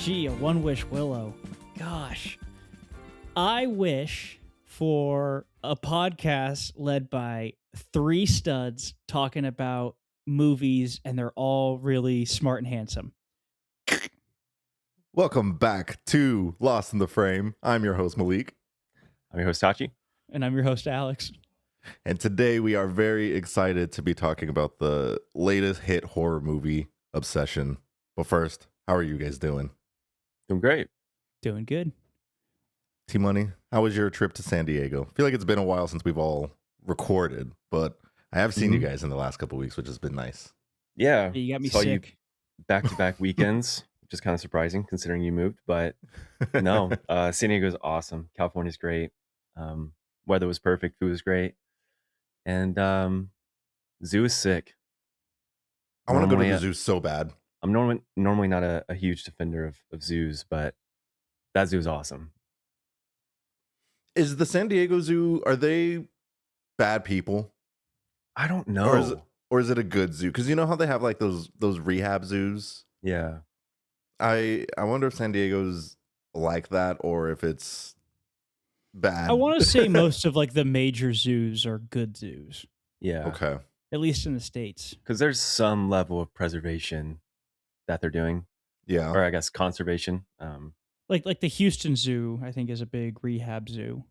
Gee, a One Wish Willow. Gosh. I wish for a podcast led by three studs talking about movies, and they're all really smart and handsome. Welcome back to Lost in the Frame. I'm your host, Malik. I'm your host, Tachi. And I'm your host, Alex. And today we are very excited to be talking about the latest hit horror movie, Obsession. But first, how are you guys doing? Doing great. Doing good. T-Money, how was your trip to San Diego? I feel like it's been a while since we've all recorded, but I have seen you guys in the last couple of weeks, which has been nice. Yeah. You got me Saw sick. you back-to-back weekends, which is kind of surprising considering you moved. But no, San Diego's awesome. California's great. Weather was perfect. Food was great. And zoo is sick. I want to go to the Normally, zoo so bad. I'm normally not a huge defender of zoos, but that zoo is awesome. Is the San Diego Zoo, are they bad people? I don't know. Or is it a good zoo? Because you know how they have like those rehab zoos? Yeah. I wonder if San Diego's like that or if it's bad. I want to say most of like the major zoos are good zoos, Yeah. Okay. at least in the States. Because there's some level of preservation that they're doing, Yeah. or I guess conservation. Like the Houston Zoo, I think, is a big rehab zoo.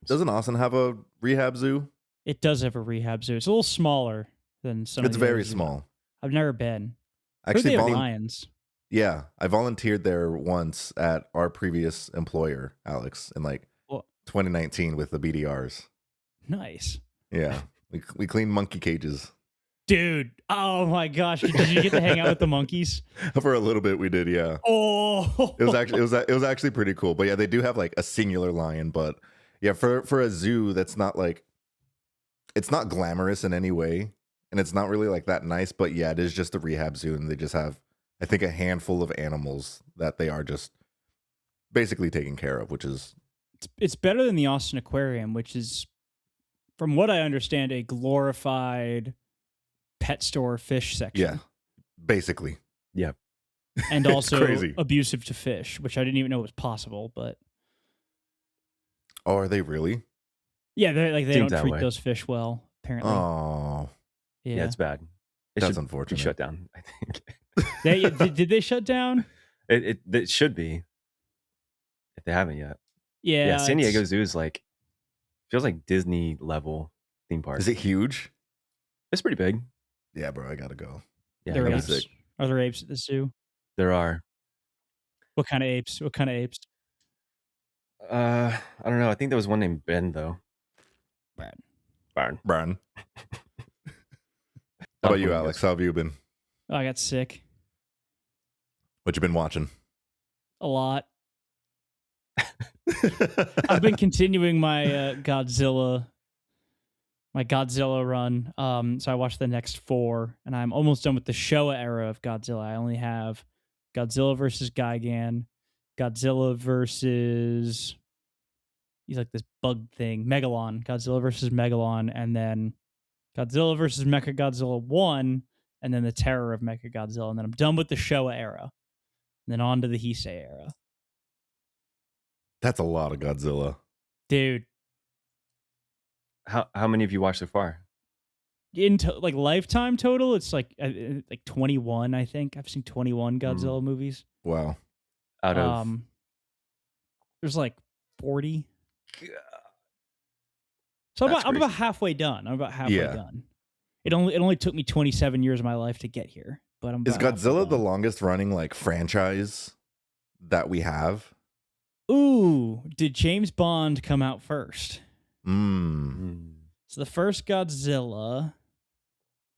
Doesn't Austin have a rehab zoo? It does have a rehab zoo. It's a little smaller than some. It's of the other very zoos. small. I've never been. Actually, They have lions. yeah, I volunteered there once at our previous employer, Alex, in like Well- 2019 with the BDRs. Nice. Yeah, we cleaned monkey cages. Dude, oh my gosh. Did you get to hang out with the monkeys? For a little bit, we did. Yeah, Oh, it was actually pretty cool. But yeah, they do have like a singular lion. But yeah, for a zoo, that's not like, it's not glamorous in any way, and it's not really like that nice. But yeah, it is just a rehab zoo, and they just have, I think, a handful of animals that they are just basically taking care of, which is it's better than the Austin Aquarium, which is, from what I understand, a glorified pet store fish section. yeah, basically. Yeah. And It's also crazy. abusive to fish, which I didn't even know was possible. But Oh, are they really? yeah, they Seems don't that treat way. those fish well, apparently. Oh, Yeah, it's bad. that's should unfortunate. be shut down, I think. Did they shut down? It should be, if they haven't yet. Yeah, Yeah, San it's- Diego Zoo is like, feels like Disney level theme park. Is it huge? It's pretty big. Yeah, bro, I gotta go. Yeah, There are that'd be apes. sick. Are there apes at the zoo? there are. What kind of apes? What kind of apes? I don't know. I think there was one named Ben though. Barn. Brian, how about you, Alex? How have you been? Oh, I got sick What you been watching? a lot. I've been continuing my Godzilla run. So I watched the next 4, and I'm almost done with the Showa era of Godzilla. I only have Godzilla versus Gigan, Godzilla versus, he's like this bug thing, Megalon, Godzilla versus Megalon, and then Godzilla versus Mechagodzilla 1, and then the Terror of Mechagodzilla, and then I'm done with the Showa era, and then on to the Heisei era. That's a lot of Godzilla. Dude, How many have you watched so far? like lifetime total, it's like 21. I think I've seen 21 Godzilla movies. Wow. Out of There's like 40. So That's I'm about crazy. halfway done. I'm about halfway Yeah. done. It only took me 27 years of my life to get here, but I'm Is about halfway Godzilla the done. longest running like franchise that we have? Ooh, did James Bond come out first? Mm. So the first Godzilla,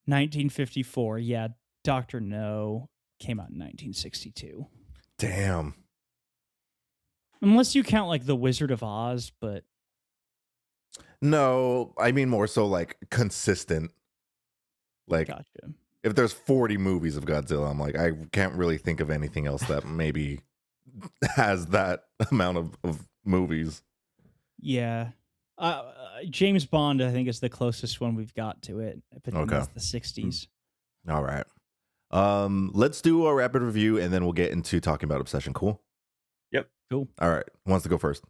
1954. Yeah, Dr. No came out in 1962. Damn. Unless you count like The Wizard of Oz, but No, I mean more so like consistent. Like gotcha. if there's 40 movies of Godzilla, I'm like, I can't really think of anything else that maybe has that amount of movies. Yeah. James Bond, I think, is the closest one we've got to it. But then Okay. that's the 60s. All right. Let's do a rapid review and then we'll get into talking about Obsession. Cool. Yep. Cool. All right. Who wants to go first?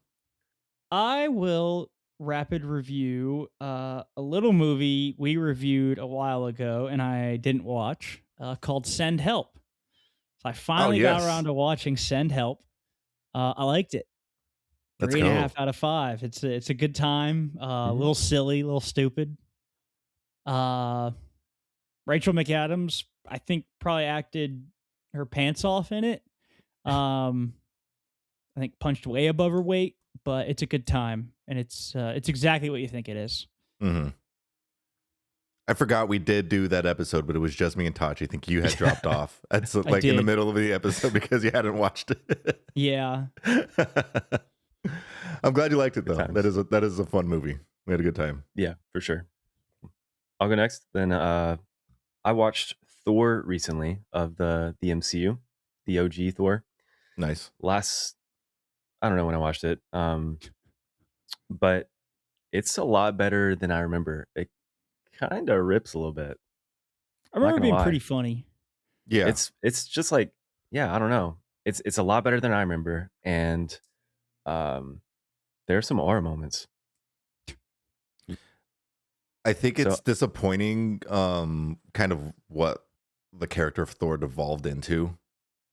I will rapid review a little movie we reviewed a while ago and I didn't watch called Send Help. So I finally got yes. around to watching Send Help. I liked it. Let's 3.5 go. out of 5. It's a good time. A little silly, a little stupid. Rachel McAdams, I think, probably acted her pants off in it. I think punched way above her weight, but it's a good time, and it's exactly what you think it is. Mm-hmm. I forgot we did do that episode, but it was just me and Taj. I think you had dropped off at like in the middle of the episode because you hadn't watched it. Yeah. I'm glad you liked it though. That is a fun movie. We had a good time. Yeah, for sure. I'll go next. Then I watched Thor recently of the MCU, the OG Thor. Nice. I don't know when I watched it, but it's a lot better than I remember. It kind of rips a little bit. I remember it being pretty funny. Yeah. It's just like, yeah, I don't know. It's a lot better than I remember, and there are some aura moments. I think it's disappointing, kind of what the character of Thor devolved into.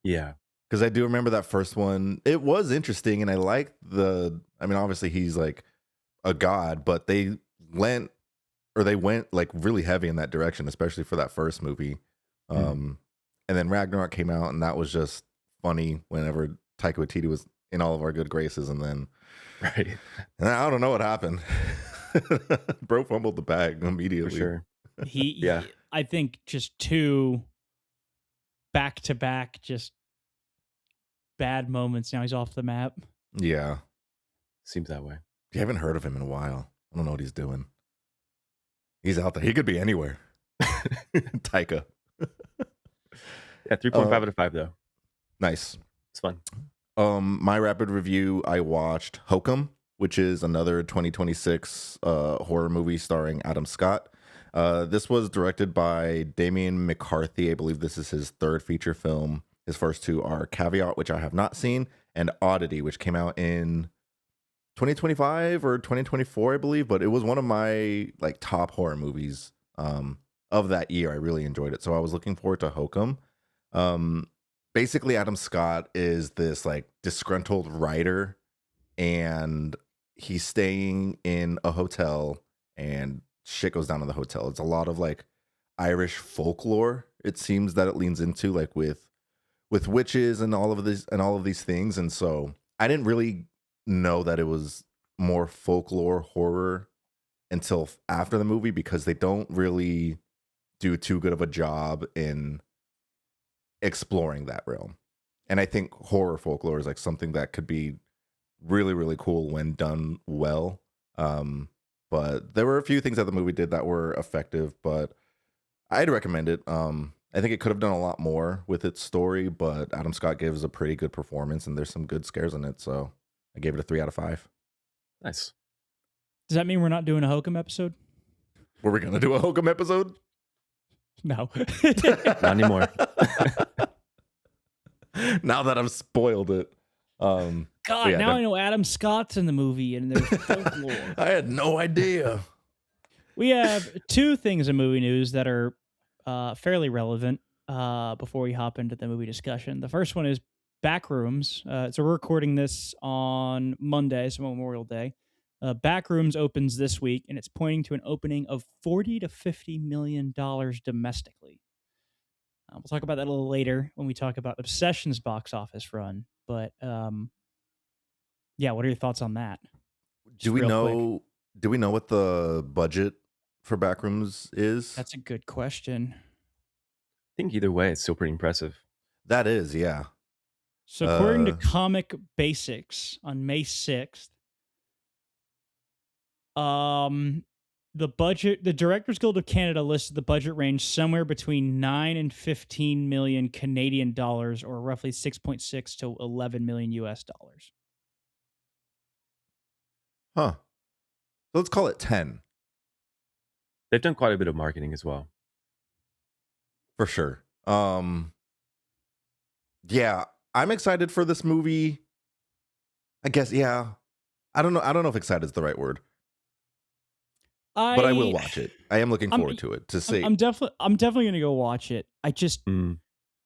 Yeah. Because I do remember that first one. It was interesting, and I liked obviously he's like a god, but they went like really heavy in that direction, especially for that first movie. And then Ragnarok came out, and that was just funny whenever Taika Waititi was in all of our good graces, and then right. And I don't know what happened. Bro fumbled the bag immediately. For sure. He I think just two back-to-back just bad moments. Now he's off the map. Yeah. Seems that way. You haven't heard of him in a while. I don't know what he's doing. He's out there. He could be anywhere. Taika. Yeah, 3.5 out of 5 though. Nice. It's fun. My rapid review, I watched Hokum, which is another 2026 horror movie starring Adam Scott. This was directed by Damien McCarthy. I believe this is his third feature film. His first two are Caveat, which I have not seen, and Oddity, which came out in 2025 or 2024, I believe. But it was one of my like top horror movies of that year. I really enjoyed it, so I was looking forward to Hokum. Basically, Adam Scott is this like disgruntled writer, and he's staying in a hotel, and shit goes down in the hotel. It's a lot of like Irish folklore. It seems that it leans into like with witches and all of these things. And so I didn't really know that it was more folklore horror until after the movie, because they don't really do too good of a job in exploring that realm. And I think horror folklore is like something that could be really, really cool when done well. But there were a few things that the movie did that were effective, but I'd recommend it. I think it could have done a lot more with its story, but Adam Scott gives a pretty good performance, and there's some good scares in it. So I gave it a 3 out of 5. Nice. Does that mean we're not doing a Hokum episode? Were we going to do a Hokum episode? No. Not anymore. Now that I've spoiled it. God, yeah, now I know Adam Scott's in the movie and there's folklore. I had no idea. We have two things in movie news that are fairly relevant before we hop into the movie discussion. The first one is Backrooms. So we're recording this on Monday, so Memorial Day. Backrooms opens this week, and it's pointing to an opening of $40 to $50 million domestically. We'll talk about that a little later when we talk about Obsession's box office run. But yeah, what are your thoughts on that? Do we know what the budget for Backrooms is? That's a good question. I think either way, it's still pretty impressive. That is, yeah. So according to Comic Basics on May 6th, the Directors Guild of Canada listed the budget range somewhere between 9 and 15 million Canadian dollars, or roughly 6.6 to 11 million US dollars. Huh. So let's call it 10. They've done quite a bit of marketing as well. For sure. Um, yeah, I'm excited for this movie. I guess, yeah. I don't know. I don't know if excited is the right word, but I will I watch it. I am looking I'm forward to it to I'm, see. I'm definitely gonna go watch it. Mm.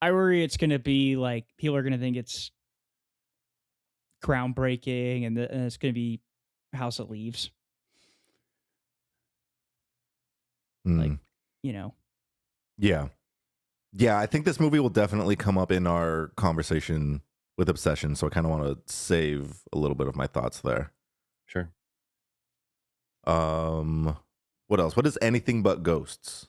I worry it's gonna be like people are gonna think it's groundbreaking and it's gonna be House of Leaves. Like, Mm, you know. yeah. Yeah, I think this movie will definitely come up in our conversation with Obsession, so I kind of want to save a little bit of my thoughts there. Sure. What else? What is Anything But Ghosts?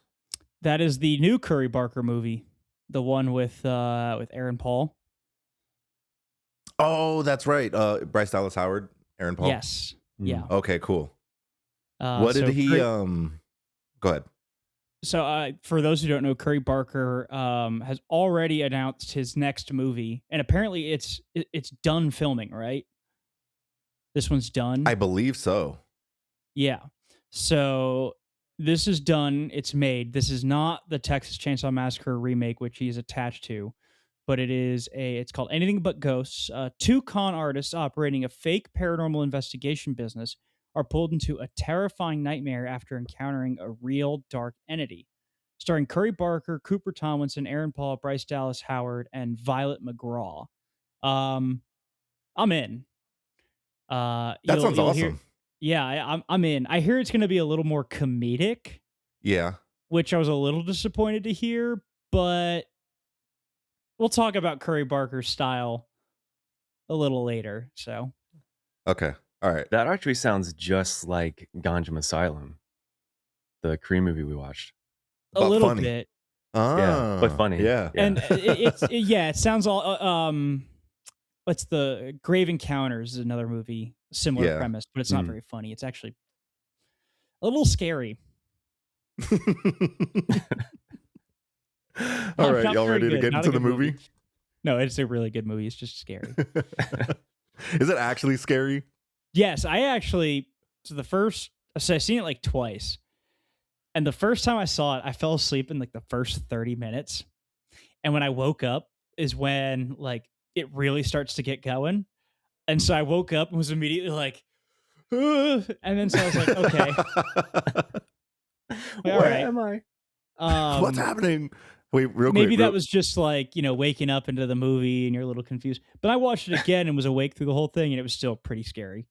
That is the new Curry Barker movie, the one with Aaron Paul. Oh, that's right. Bryce Dallas Howard, Aaron Paul. Yes, yeah. Mm. Okay, cool. What did So he? Go ahead. So for those who don't know, Curry Barker has already announced his next movie, and apparently it's done filming. Right, this one's done. I believe so. Yeah. So this is done. It's made. This is not the Texas Chainsaw Massacre remake, which he's attached to, but it's called Anything But Ghosts. Two con artists operating a fake paranormal investigation business are pulled into a terrifying nightmare after encountering a real dark entity. Starring Curry Barker, Cooper Tomlinson, Aaron Paul, Bryce Dallas Howard, and Violet McGraw. I'm in. That sounds You'll hear. awesome. Yeah, I'm in. I hear it's going to be a little more comedic, Yeah. which I was a little disappointed to hear, but we'll talk about Curry Barker's style a little later. So, Okay. All right. That actually sounds just like Ganjam Asylum, the Korean movie we watched. a But little funny. bit. Yeah, but funny. Yeah. And it sounds all what's the Grave Encounters is another movie, similar Yeah. premise, but it's not Mm. very funny. It's actually a little scary. All right, Not y'all very ready to good. get Not a into the good movie? No, it's a really good movie. It's just scary. Is it actually scary? Yes, so I've seen it like twice. And the first time I saw it, I fell asleep in like the first 30 minutes. And when I woke up is when like it really starts to get going. And so I woke up and was immediately like, "Ugh," and then so I was like, okay, all Where right. am I? What's happening? Wait, real quick. Maybe that was just like, waking up into the movie and you're a little confused. But I watched it again and was awake through the whole thing, and it was still pretty scary.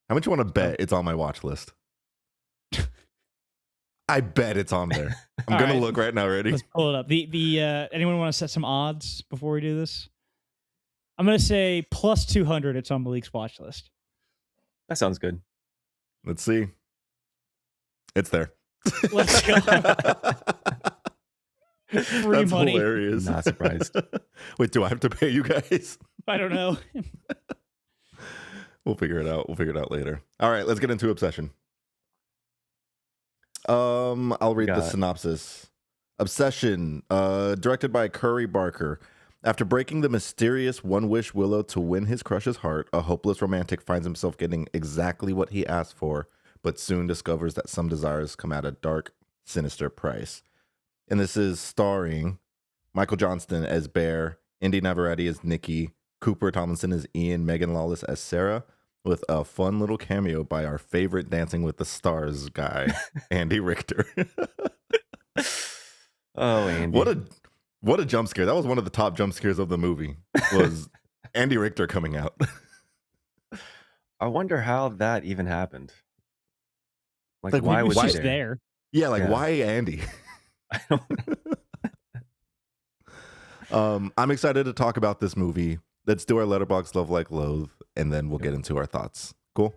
How much you want to bet it's on my watch list? I bet it's on there. I'm All gonna right. look right now. Ready? Let's pull it up. The anyone want to set some odds before we do this? I'm gonna say plus 200. It's on Malik's watch list. That sounds good. Let's see. It's there. Let's go. Free That's money. hilarious. Not surprised. Wait, do I have to pay you guys? I don't know. We'll figure it out. We'll figure it out later. All right, let's get into Obsession. I'll read the synopsis. Obsession, directed by Curry Barker. After breaking the mysterious One Wish Willow to win his crush's heart, a hopeless romantic finds himself getting exactly what he asked for, but soon discovers that some desires come at a dark, sinister price. And this is starring Michael Johnston as Bear, Indy Navarrete as Nikki, Cooper Tomlinson as Ian, Megan Lawless as Sarah, with a fun little cameo by our favorite Dancing with the Stars guy, Andy Richter. Oh, Andy. What a jump scare. That was one of the top jump scares of the movie, was Andy Richter coming out. I wonder how that even happened. Like Like, why Maybe was it's he just there? Yeah, like, Yeah. why Andy? I don't know. I'm excited to talk about this movie. Let's do our Letterboxd Love Like Loathe, and then we'll get into our thoughts. Cool?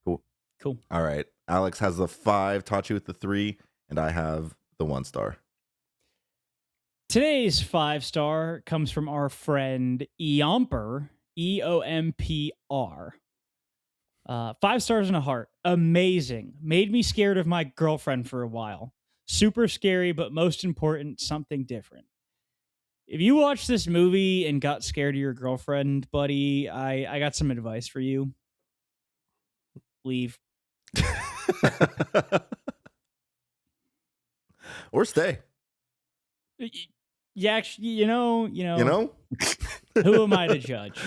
Cool. All right. Alex has the 5, Tachi with the 3, and I have the 1 star. Today's 5-star comes from our friend Eompr, EOMPR. 5 stars and a heart. Amazing. Made me scared of my girlfriend for a while. Super scary, but most important, something different. If you watched this movie and got scared of your girlfriend, buddy, I got some advice for you. Leave. Or stay. Yeah, actually, you know, You know? who am I to judge?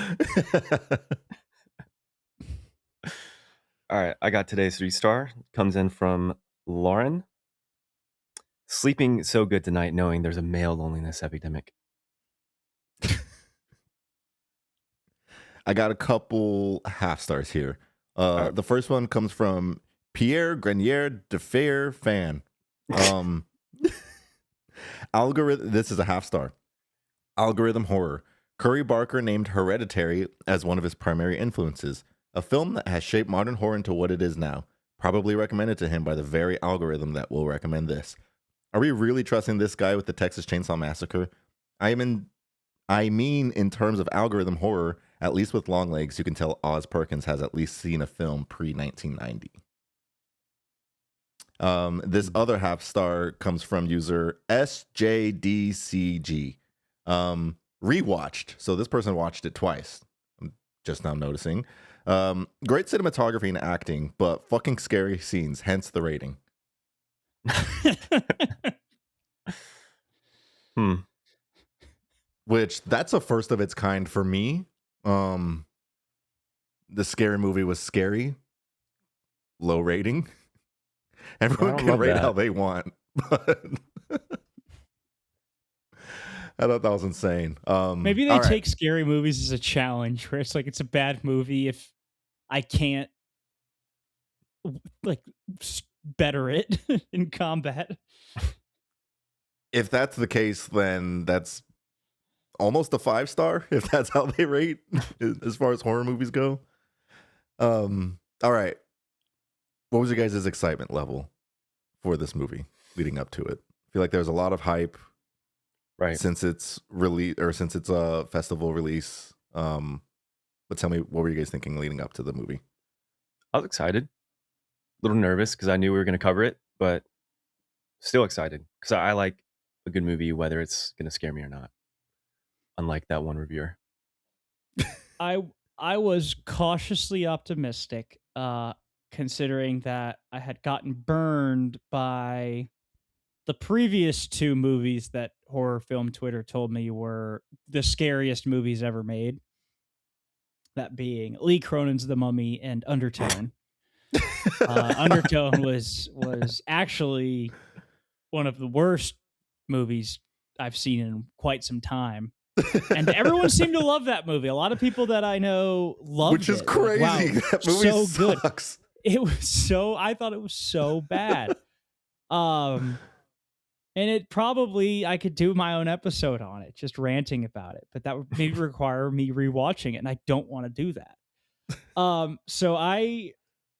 All right, I got today's 3-star. Comes in from Lauren. Sleeping so good tonight knowing there's a male loneliness epidemic. I got a couple half stars here. right. The first one comes from Pierre Grenier de Fer fan. Algorithm. This is a half star. Algorithm horror. Curry Barker named Hereditary as one of his primary influences, a film that has shaped modern horror into what it is now. Probably recommended to him by the very algorithm that will recommend this. Are we really trusting this guy with the Texas Chainsaw Massacre? I mean, in terms of algorithm horror, at least with long legs, you can tell Oz Perkins has at least seen a film pre-1990. This other half star comes from user SJDCG. Rewatched. So this person watched it twice. I'm just now noticing. Great cinematography and acting, but fucking scary scenes, hence the rating. Which that's a first of its kind for me. The scary movie was scary. Low rating. Everyone can rate how they want. But I thought that was insane. Maybe they take scary movies as a challenge, where it's like it's a bad movie if I can't like better it in combat. If that's the case, then that's almost a 5-star. If that's how they rate as far as horror movies go. All right. What was your guys' excitement level for this movie leading up to it? I feel like there's a lot of hype, right? Since it's release or since it's a festival release. But tell me, what were you guys thinking leading up to the movie? I was excited, a little nervous because I knew we were going to cover it, but still excited because I like a good movie, whether it's going to scare me or not. Unlike that one reviewer. I was cautiously optimistic, considering that I had gotten burned by the previous 2 movies that horror film Twitter told me were the scariest movies ever made. That being Lee Cronin's The Mummy and Undertone. Undertone was actually one of the worst movies I've seen in quite some time. And everyone seemed to love that movie. A lot of people that I know loved it. Which is crazy. Like, wow, that movie so sucks. Good. It was so, I thought it was so bad. And it probably, I could do my own episode on it, just ranting about it. But that would maybe require me rewatching it, and I don't want to do that. So I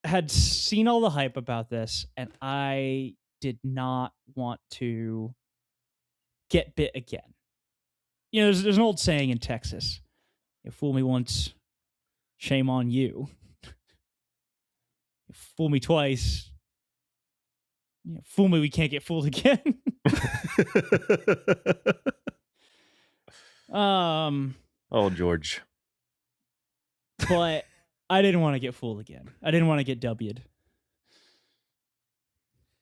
had seen all the hype about this, and I did not want to get bit again. You know, there's an old saying in Texas: "You fool me once, shame on you. You fool me twice, fool me, we can't get fooled again." Oh, George. But I didn't want to get fooled again. I didn't want to get W'd.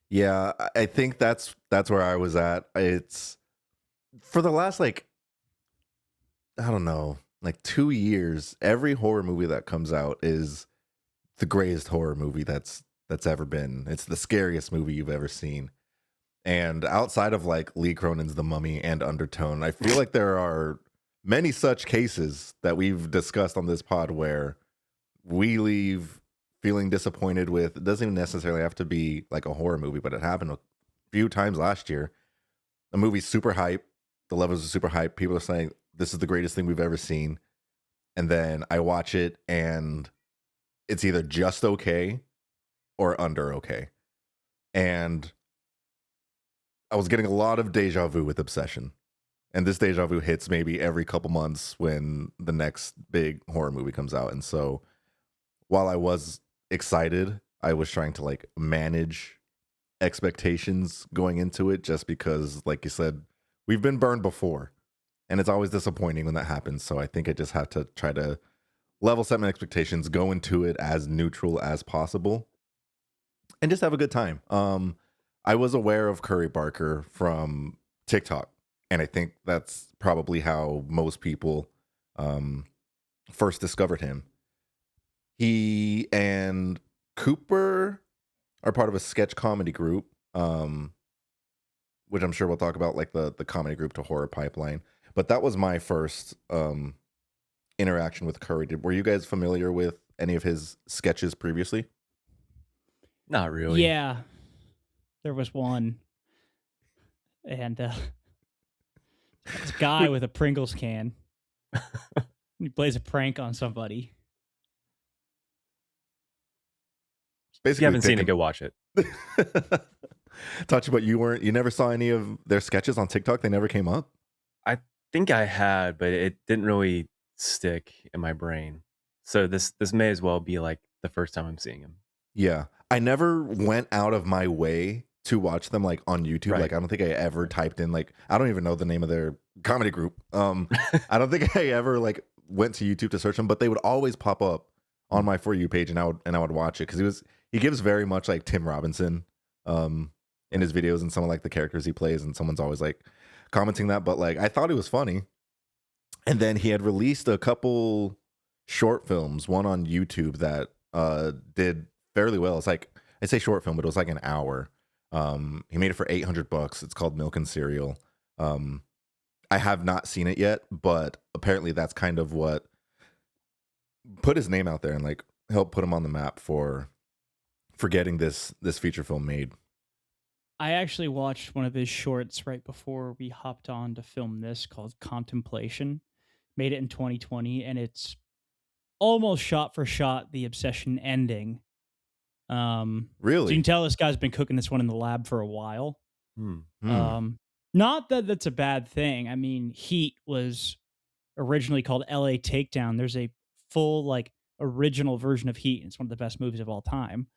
Yeah, I think that's where I was at. It's for the last, like, I don't know, like 2 years, every horror movie that comes out is the greatest horror movie that's ever been. It's the scariest movie you've ever seen. And outside of like Lee Cronin's The Mummy and Undertone, I feel like there are many such cases that we've discussed on this pod where we leave feeling disappointed with. It doesn't even necessarily have to be like a horror movie, but it happened a few times last year. The movie's super hype. The levels are super hype. People are saying this is the greatest thing we've ever seen. And then I watch it and it's either just okay or under okay. And I was getting a lot of deja vu with Obsession. And this deja vu hits maybe every couple months when the next big horror movie comes out. And so while I was excited, I was trying to like manage expectations going into it, just because, like you said, we've been burned before. And it's always disappointing when that happens. So I think I just have to try to level set my expectations, go into it as neutral as possible, and just have a good time. I was aware of Curry Barker from TikTok. and I think that's probably how most people first discovered him. He and Cooper are part of a sketch comedy group, which I'm sure we'll talk about, like the comedy group to horror pipeline. But that was my first interaction with Curry. Were you guys familiar with any of his sketches previously? Not really. Yeah, there was one, and this guy with a Pringles can. He plays a prank on somebody. If you haven't seen it, go watch it. Touch, but you never saw any of their sketches on TikTok? They never came up? I think I had, but it didn't really stick in my brain. So this may as well be like the first time I'm seeing him. Yeah. I never went out of my way to watch them like on YouTube. Right. Like I don't think I ever typed in, like, I don't even know the name of their comedy group. I don't think I ever like went to YouTube to search them, but they would always pop up on my For You page, and I would watch it because he gives very much like Tim Robinson in his videos and some of like the characters he plays, and someone's always like commenting that. But like I thought it was funny. And then he had released a couple short films, one on YouTube that did fairly well. It's like, I say short film, but it was like an hour. He made it for $800. It's called Milk and Cereal. I have not seen it yet, but apparently that's kind of what put his name out there and like helped put him on the map for getting this feature film made. I actually watched one of his shorts right before we hopped on to film this, called Contemplation. Made it in 2020, and it's almost shot for shot the Obsession ending. So Really? you can tell this guy's been cooking this one in the lab for a while. Not that that's a bad thing. I mean, Heat was originally called LA Takedown. There's a full like original version of Heat, and it's one of the best movies of all time.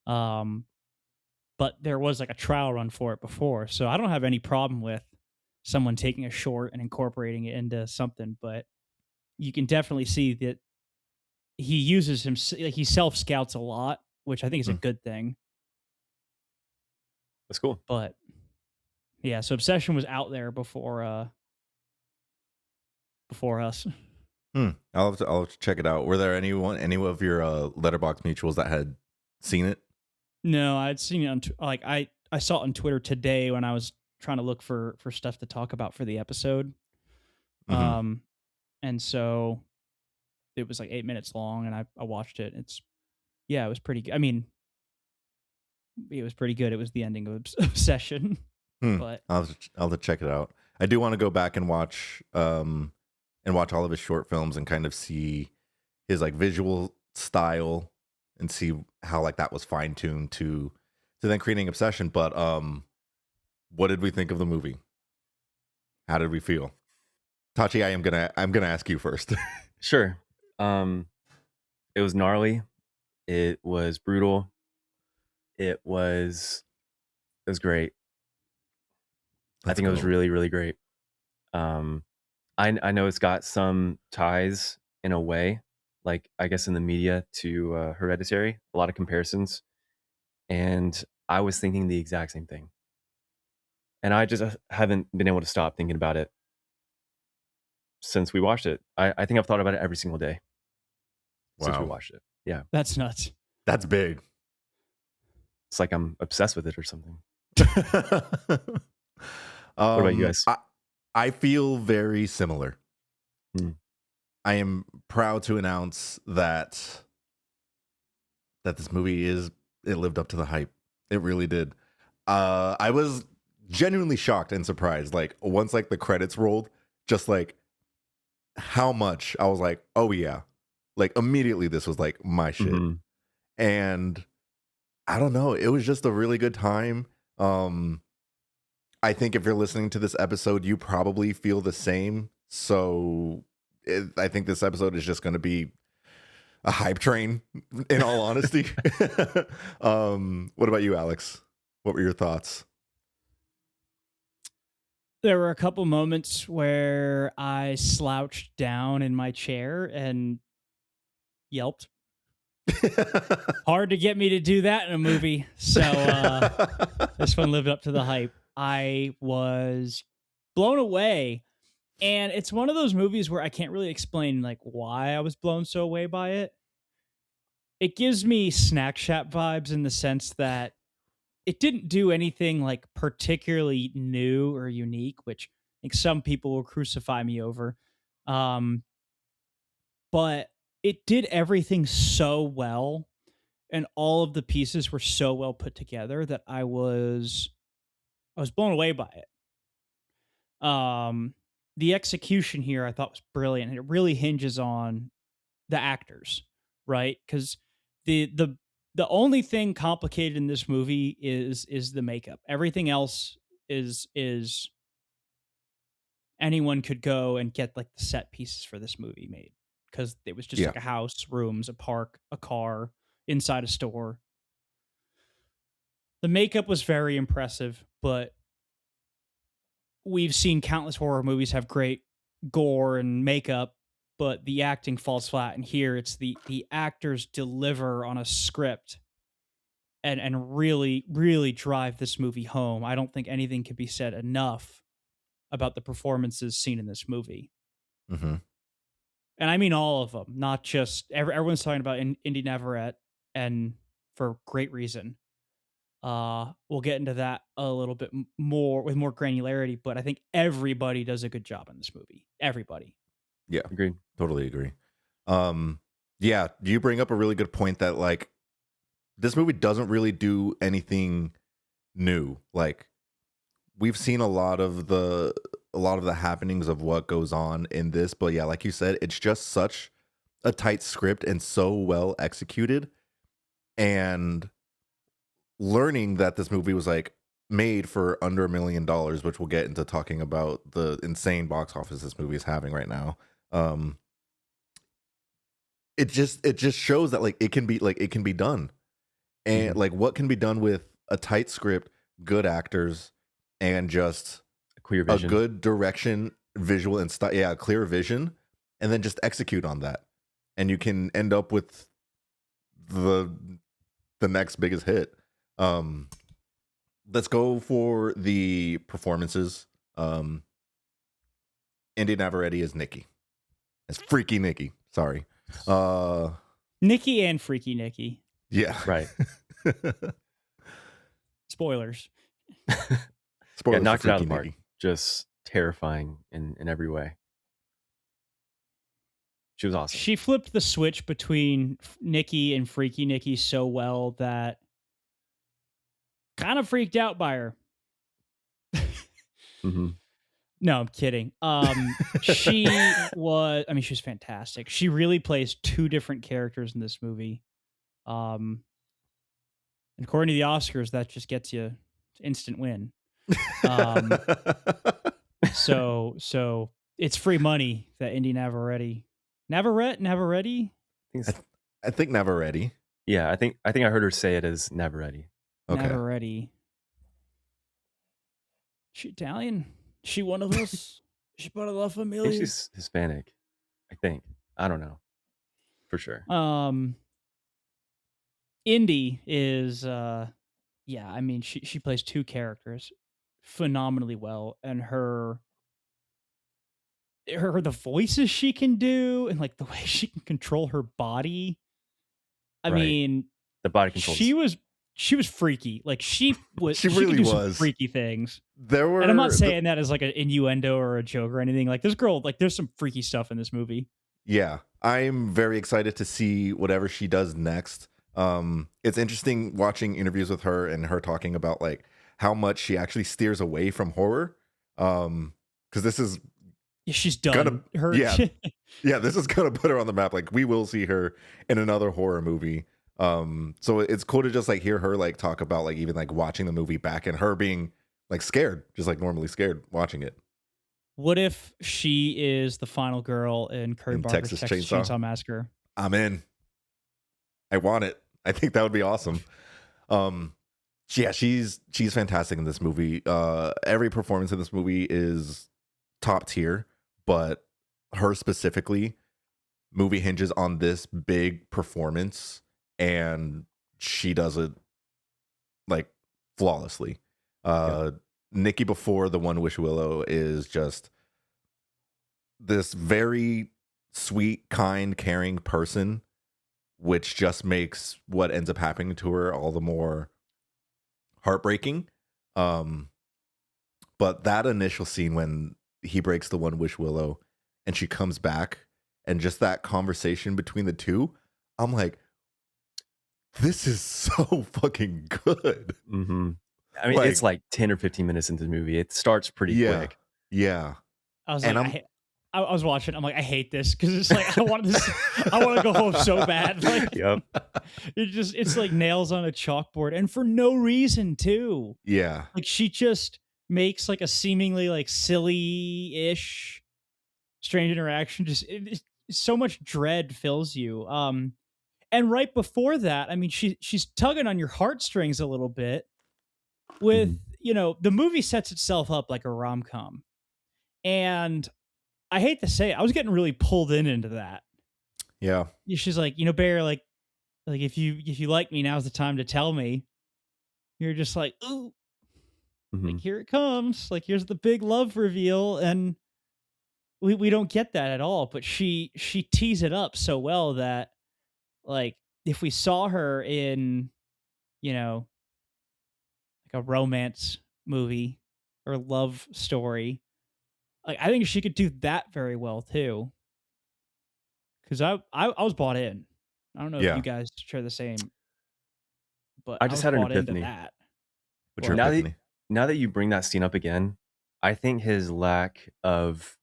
But there was like a trial run for it before, so I don't have any problem with someone taking a short and incorporating it into something. But you can definitely see that he uses him, like he self scouts a lot, which I think is a good thing. That's cool. But yeah, so Obsession was out there before us. I'll have to check it out. Were there any of your Letterboxd mutuals that had seen it? No, I'd seen it on I saw it on Twitter today when I was trying to look for stuff to talk about for the episode. And so it was like 8 minutes long, and I watched it. It was pretty good. I mean, it was pretty good. It was the ending of Obsession. But I'll have to check it out. I do want to go back and watch all of his short films and kind of see his like visual style and see how like that was fine tuned to then creating Obsession. But what did we think of the movie? How did we feel? Tachi, I'm gonna ask you first. Sure. It was gnarly. It was brutal. It was great. I think it was really, really great. I know it's got some ties in a way, like I guess in the media, to Hereditary, a lot of comparisons. And I was thinking the exact same thing. And I just haven't been able to stop thinking about it since we watched it. I think I've thought about it every single day since we watched it. Yeah. That's nuts. That's big. It's like I'm obsessed with it or something. What about you guys? I feel very similar. I am proud to announce that this movie it lived up to the hype. It really did. I was genuinely shocked and surprised. Like once like the credits rolled, just like how much I was like, oh yeah. Like immediately this was like my shit. And I don't know, it was just a really good time. I think if you're listening to this episode, you probably feel the same. So I think this episode is just going to be a hype train, in all honesty. What about you, Alex? What were your thoughts? There were a couple moments where I slouched down in my chair and yelped. Hard to get me to do that in a movie. So this one lived up to the hype. I was blown away. And it's one of those movies where I can't really explain like why I was blown so away by it. It gives me Snack Shack vibes in the sense that it didn't do anything like particularly new or unique, which I think some people will crucify me over. Um, but it did everything so well, and all of the pieces were so well put together that I was blown away by it. The execution here I thought was brilliant. It really hinges on the actors, right? Because the the only thing complicated in this movie is the makeup. Everything else is anyone could go and get like the set pieces for this movie made because it was just Yeah. like a house, rooms, a park, a car, inside a store. The makeup was very impressive, but we've seen countless horror movies have great gore and makeup, but the acting falls flat. And here it's the actors deliver on a script and really, really drive this movie home. I don't think anything can be said enough about the performances seen in this movie. Mm-hmm. And I mean all of them, not just everyone's talking about Indy Navarrete, and for great reason. We'll get into that a little bit more with more granularity, but I think everybody does a good job in this movie. Everybody. Yeah, Agreed. totally agree. Yeah, you bring up a really good point that like this movie doesn't really do anything new. Like we've seen a lot of the happenings of what goes on in this, but yeah, like you said, it's just such a tight script and so well executed. And learning that this movie was like made for under $1 million, which we'll get into talking about the insane box office this movie is having right now. It just shows that like it can be done. And like what can be done with a tight script, good actors, and just A clear vision. a good direction, visual and style. Yeah, clear vision, and then just execute on that, and you can end up with the next biggest hit. Let's go for the performances. Indy Navarrete is Nikki. It's Freaky Nikki. Sorry. Nikki and Freaky Nikki. Yeah. Right. Spoilers. Spoilers for knocked it out of Freaky the park. Nikki. Just terrifying in every way. She was awesome. She flipped the switch between Nikki and Freaky Nikki so well that kind of freaked out by her. Mm-hmm. No, I'm kidding. She was fantastic. She really plays two different characters in this movie. And according to the Oscars, that just gets you instant win. So it's free money that Indy Navarrete. I think Navarrete. Yeah, I think I heard her say it as Navarrete. Okay. Navarrete. She Italian? She one of us? She part of La I think Familia? she's Hispanic. I think. I don't know. For sure. Indy is she plays two characters phenomenally well, and her the voices she can do and like the way she can control her body. I Right. mean, The body control. she was freaky. Like she She could really do some was. freaky things. There were, And I'm not saying that as like an innuendo or a joke or anything. Like this girl, like there's some freaky stuff in this movie. yeah, I'm very excited to see whatever she does next. It's interesting watching interviews with her and her talking about like how much she actually steers away from horror. Because this is Yeah, she's done. yeah, this is gonna put her on the map. Like we will see her in another horror movie. So it's cool to just like hear her like talk about like even like watching the movie back and her being like scared, just like normally scared watching it. What if she is the final girl in Curry In Barker's Texas Texas Chainsaw? Chainsaw Massacre? I'm in. I want it. I think that would be awesome. Yeah, she's fantastic in this movie. Every performance in this movie is top tier, but her specifically, movie hinges on this big performance, and she does it like flawlessly. Nikki before the One Wish Willow is just this very sweet, kind, caring person, which just makes what ends up happening to her all the more heartbreaking. Um, but that initial scene when he breaks the One Wish Willow and she comes back, and just that conversation between the two, I'm like, this is so fucking good. Mm-hmm. I mean, it's like 10 or 15 minutes into the movie. It starts pretty quick. Yeah. I was And like, I was watching. I'm like, I hate this because it's like I want this. I want to go home so bad. Like, Yep. it's like nails on a chalkboard, and for no reason too. Yeah. Like she just makes like a seemingly like silly-ish strange interaction. Just so much dread fills you. And right before that, I mean, she's tugging on your heartstrings a little bit with, the movie sets itself up like a rom-com. And I hate to say it, I was getting really pulled into that. Yeah. She's like, Bear, like if you like me, now's the time to tell me. You're just like, ooh, like here it comes. Like here's the big love reveal, and we don't get that at all. But she tees it up so well that, like, if we saw her in, like a romance movie or love story, like I think she could do that very well too. Because I was bought in. I don't know if you guys share the same, but I I just was had an bought into epiphany. that. What's your Now epiphany? that you bring that scene up again, I think his lack of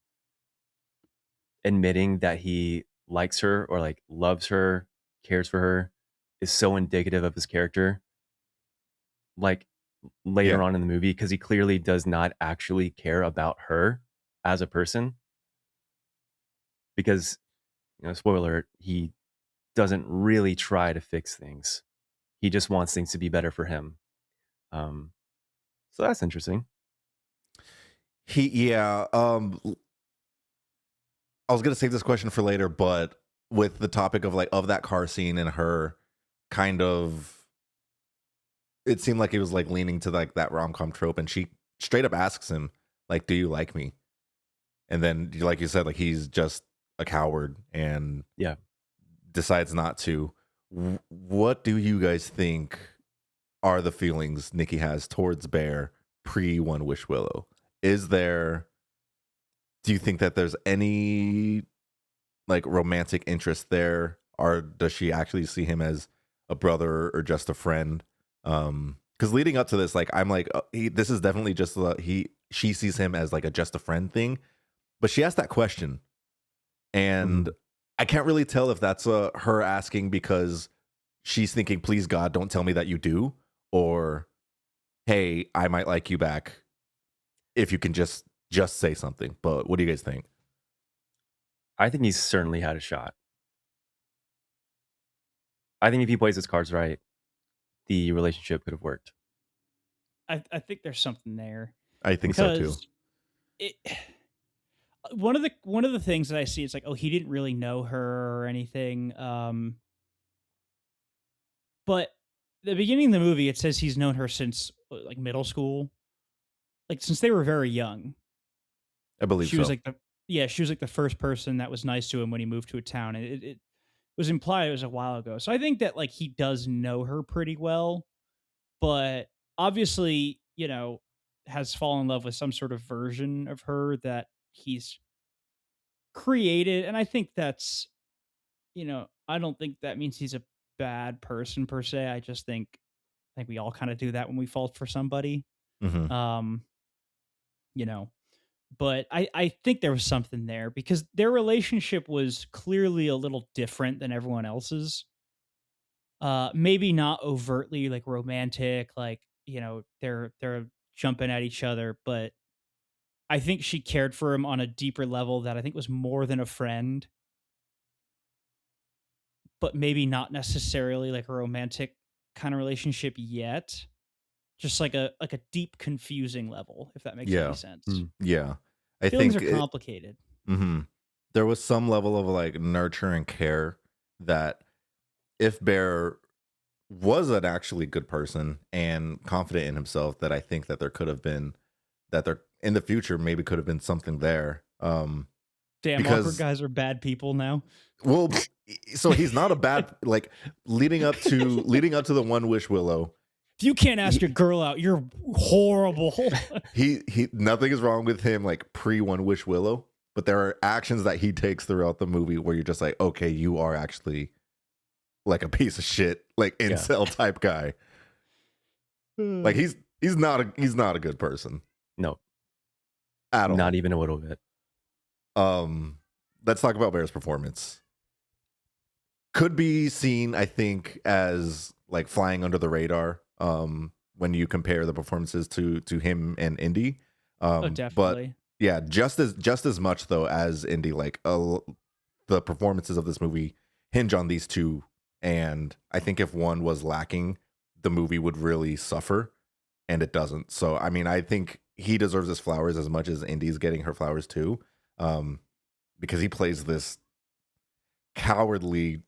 admitting that he likes her or like loves her, cares for her, is so indicative of his character. Like later on in the movie, because he clearly does not actually care about her as a person. Because, spoiler alert, he doesn't really try to fix things. He just wants things to be better for him. So that's interesting. I was gonna save this question for later, but with the topic of like of that car scene and her kind of, it seemed like he was like leaning to like that rom-com trope, and she straight up asks him like, do you like me? And then like you said, like he's just a coward and decides not to. What do you guys think are the feelings Nikki has towards Bear pre One Wish Willow? Do you think that there's any like romantic interest there, or does she actually see him as a brother or just a friend? Because leading up to this, like I'm like, this is definitely just she sees him as like a just a friend thing, but she asked that question, and I can't really tell if that's her asking because she's thinking, please God, don't tell me that you do, or hey, I might like you back if you can just say something. But what do you guys think? I think he's certainly had a shot. I think if he plays his cards right, the relationship could have worked. I think there's something there. I think so too. One of the things that I see is like, oh, he didn't really know her or anything. But the beginning of the movie, it says he's known her since like middle school, like since they were very young. I believe she was like she was like the first person that was nice to him when he moved to a town, and it was implied it was a while ago. So I think that like he does know her pretty well, but obviously, has fallen in love with some sort of version of her that he's created. And I think that's, I don't think that means he's a bad person per se. I just think we all kind of do that when we fall for somebody. But I think there was something there because their relationship was clearly a little different than everyone else's. Maybe not overtly like romantic, like, they're jumping at each other, but I think she cared for him on a deeper level that I think was more than a friend, but maybe not necessarily like a romantic kind of relationship yet. Just like a deep confusing level, if that makes any sense. Yeah. I Feelings think are complicated. There was some level of like nurture and care that if Bear was an actually good person and confident in himself, that I think that there could have been that there in the future maybe could have been something there. Damn, awkward Because guys are bad people now. well, so he's not a bad like leading up to the One Wish Willow. If you can't ask your girl out, you're horrible. He nothing is wrong with him like pre One Wish Willow, but there are actions that he takes throughout the movie where you're just like, okay, you are actually like a piece of shit, like incel type guy. Like he's not a good person No, at all. not even a little bit. Let's talk about Bear's performance. Could be seen, I think, as like flying under the radar. When you compare the performances to him and Indy. Definitely. But yeah, just as much though as Indy. Like the performances of this movie hinge on these two, and I think if one was lacking, the movie would really suffer, and it doesn't. So I mean, I think he deserves his flowers as much as Indy's getting her flowers too, because he plays this cowardly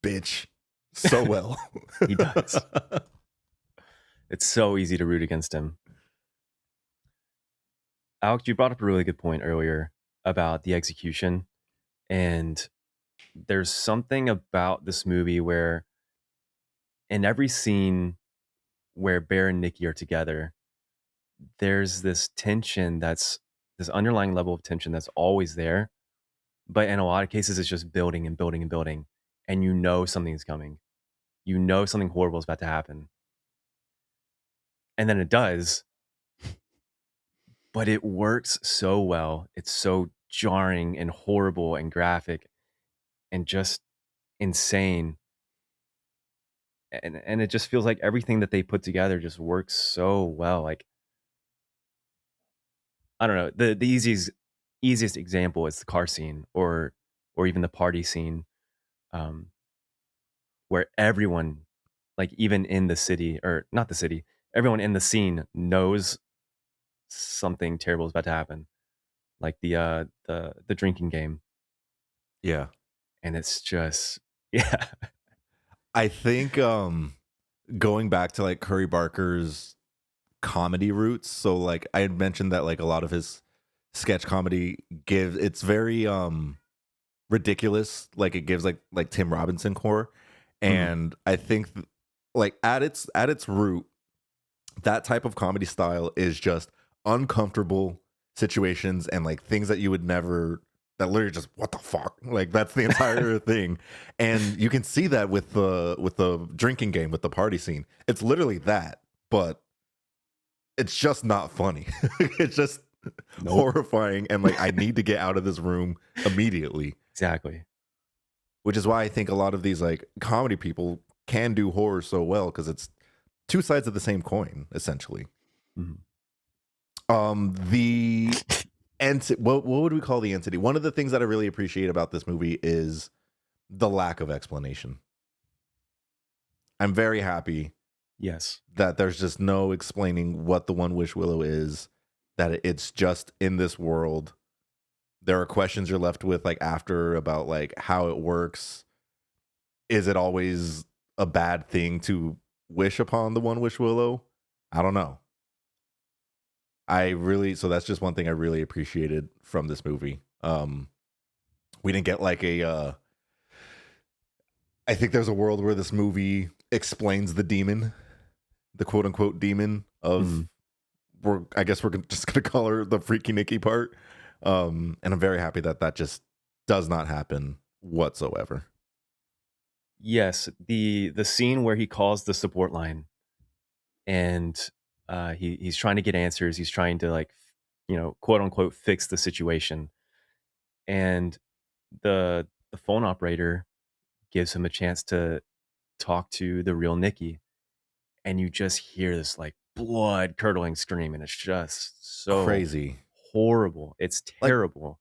bitch so well. He does. It's so easy to root against him. Alex, you brought up a really good point earlier about the execution. And there's something about this movie where in every scene where Bear and Nikki are together, there's this tension this underlying level of tension that's always there. But in a lot of cases, it's just building and building and building. And you know something's coming. You know something horrible is about to happen. And then it does. But it works so well. It's so jarring and horrible and graphic and just insane. And it just feels like everything that they put together just works so well. Like, I don't know. The easiest example is the car scene or even the party scene, where everyone, like even in the city, or not the city, everyone in the scene knows something terrible is about to happen, like the drinking game. Yeah. And it's just yeah. I think going back to like Curry Barker's comedy roots, so like I had mentioned that like a lot of his sketch comedy it's very ridiculous, like it gives like Tim Robinson core, and I think like at its root, that type of comedy style is just uncomfortable situations and like things that you would never, that literally just what the fuck, like that's the entire thing. And you can see that with the drinking game, with the party scene. It's literally that, but it's just not funny. It's just horrifying, and like I need to get out of this room immediately. Exactly. Which is why I think a lot of these like comedy people can do horror so well, because it's two sides of the same coin, essentially. The what would we call the entity? One of the things that I really appreciate about this movie is the lack of explanation. I'm very happy, yes, that there's just no explaining what the One Wish Willow is, that it's just in this world. There are questions you're left with like after about like how it works. Is it always a bad thing to wish upon the One Wish Willow? I don't know. So that's just one thing I really appreciated from this movie. We didn't get like I think there's a world where this movie explains the demon, the quote unquote demon of, I guess we're just going to call her the Freaky Nikki part. And I'm very happy that just does not happen whatsoever. Yes, the scene where he calls the support line, and he's trying to get answers. He's trying to like, quote unquote, fix the situation, and the phone operator gives him a chance to talk to the real Nikki, and you just hear this like blood curdling scream, and it's just so crazy, horrible. It's terrible,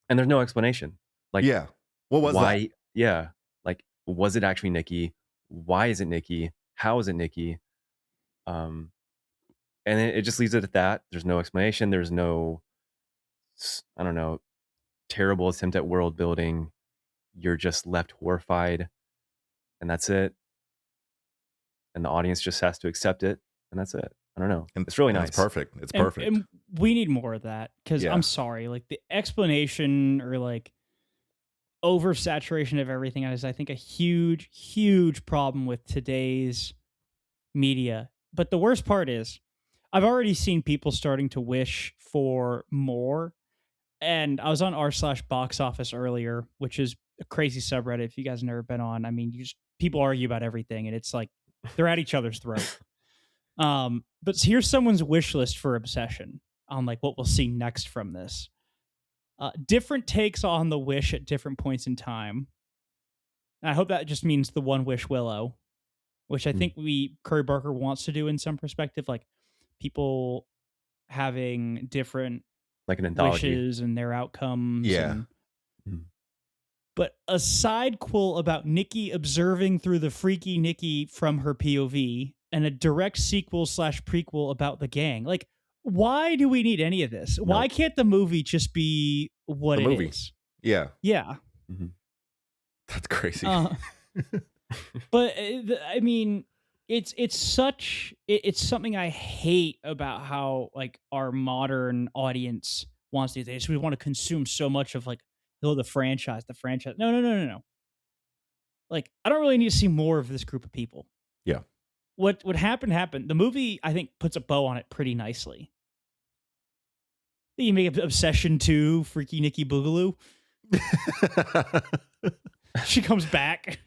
and there's no explanation. Like, yeah, what was why? that? Yeah, like, was it actually Nikki? Why is it Nikki? How is it Nikki? And it just leaves it at that. There's no explanation. There's no, I don't know, terrible attempt at world building. You're just left horrified, and that's it. And the audience just has to accept it, and that's it. I don't know. And It's really and nice. It's perfect. It's And, perfect. and we need more of that because Yeah. I'm sorry, like the explanation or like oversaturation of everything is, I think, a huge, huge problem with today's media. But the worst part is, I've already seen people starting to wish for more. And I was on r/box office earlier, which is a crazy subreddit. If you guys have never been on, I mean, people argue about everything, and it's like they're at each other's throat. But here's someone's wish list for Obsession on like what we'll see next from this. Different takes on the wish at different points in time. And I hope that just means the One Wish Willow, which I think Curry Barker wants to do in some perspective, like people having different Like an anthology. wishes and their outcomes. Yeah. But a side quel about Nikki observing through the freaky Nikki from her POV, and a direct sequel / prequel about the gang. Like, why do we need any of this? Nope. Why can't the movie just be what The it movie. is? Yeah. Yeah. That's crazy. But I mean, it's something I hate about how like our modern audience wants these days. We want to consume so much of like the franchise. No. Like, I don't really need to see more of this group of people. Yeah. What happened. The movie, I think, puts a bow on it pretty nicely. You make Obsession 2, Freaky Nikki Boogaloo. She comes back.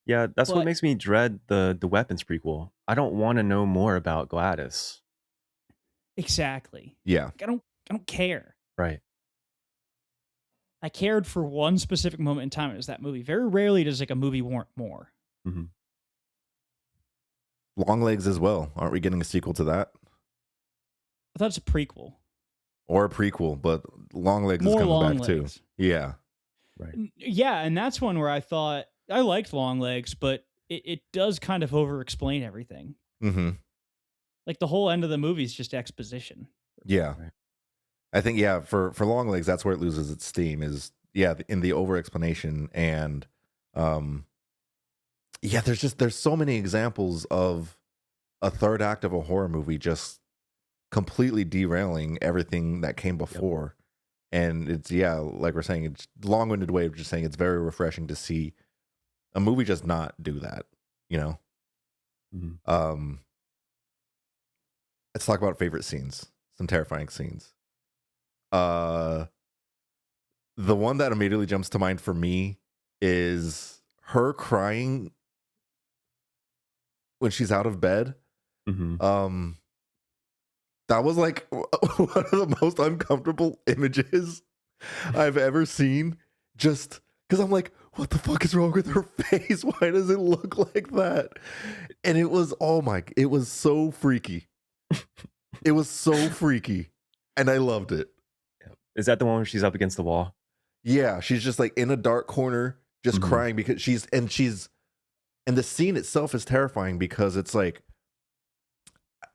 Yeah, that's But- what makes me dread the Weapons prequel. I don't want to know more about Gladys. Exactly. Yeah. Like, I don't care. Right. I cared for one specific moment in time. It was that movie. Very rarely does like a movie warrant more. Longlegs as well. Aren't we getting a sequel to that? I thought it's a prequel. Or a prequel, but Longlegs is More coming back too. Longlegs. Yeah. Right. Yeah, and that's one where I thought I liked Longlegs, but it does kind of over-explain everything. Mm-hmm. Like the whole end of the movie is just exposition. Yeah. Right. I think, yeah, for Longlegs, that's where it loses its steam is, yeah, in the over explanation. And yeah, there's so many examples of a third act of a horror movie just completely derailing everything that came before. And it's, yeah, like we're saying, it's long-winded way of just saying it's very refreshing to see a movie just not do that, you know? Let's talk about favorite scenes, some terrifying scenes. The one that immediately jumps to mind for me is her crying when she's out of bed. That was like one of the most uncomfortable images I've ever seen. Just because I'm like, what the fuck is wrong with her face? Why does it look like that? And it was, it was so freaky. It was so freaky. And I loved it. Is that the one where she's up against the wall? Yeah, she's just like in a dark corner, just crying because and the scene itself is terrifying because it's like,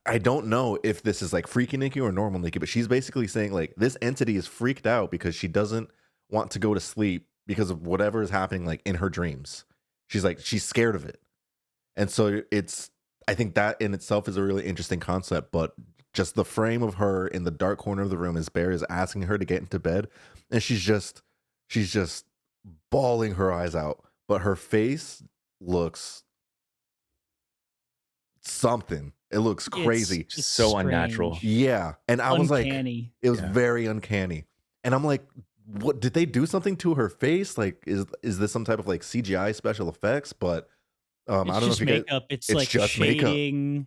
I don't know if this is like freaky Nikki or normal Nikki, but she's basically saying like this entity is freaked out because she doesn't want to go to sleep because of whatever is happening like in her dreams. She's like, she's scared of it. And so I think that in itself is a really interesting concept, but just the frame of her in the dark corner of the room as Bear is asking her to get into bed, and she's just bawling her eyes out, but her face looks something. It looks crazy. It's so strange. unnatural. Yeah. And I was like, Uncanny. it was very uncanny. And I'm like, what did they do something to her face? Like, is this some type of like CGI special effects? But I don't know just if you makeup. get It's it's like just makeup. shading.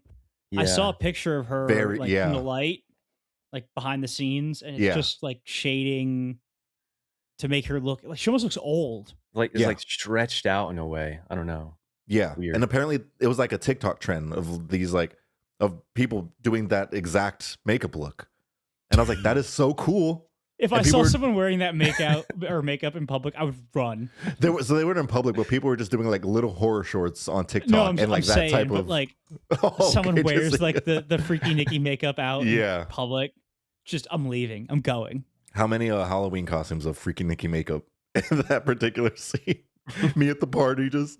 I saw a picture of her Very- like yeah. in the light, like behind the scenes, and it's Yeah. just like shading to make her look like she almost looks old. Like it's Yeah. like stretched out in a way. I don't know. Yeah. Weird. And apparently it was like a TikTok trend of these like of people doing that exact makeup look. And I was like, that is so cool. If And I people saw were- someone wearing that makeup in public, I would run. So they weren't in public, but people were just doing like little horror shorts on TikTok No, I'm and like I'm that saying, type but of like Oh, someone okay, wears just- like the freaky Nikki makeup out Yeah. in public. Just I'm leaving. I'm going. How many Halloween costumes of freaking Nikki makeup in that particular scene? Me at the party just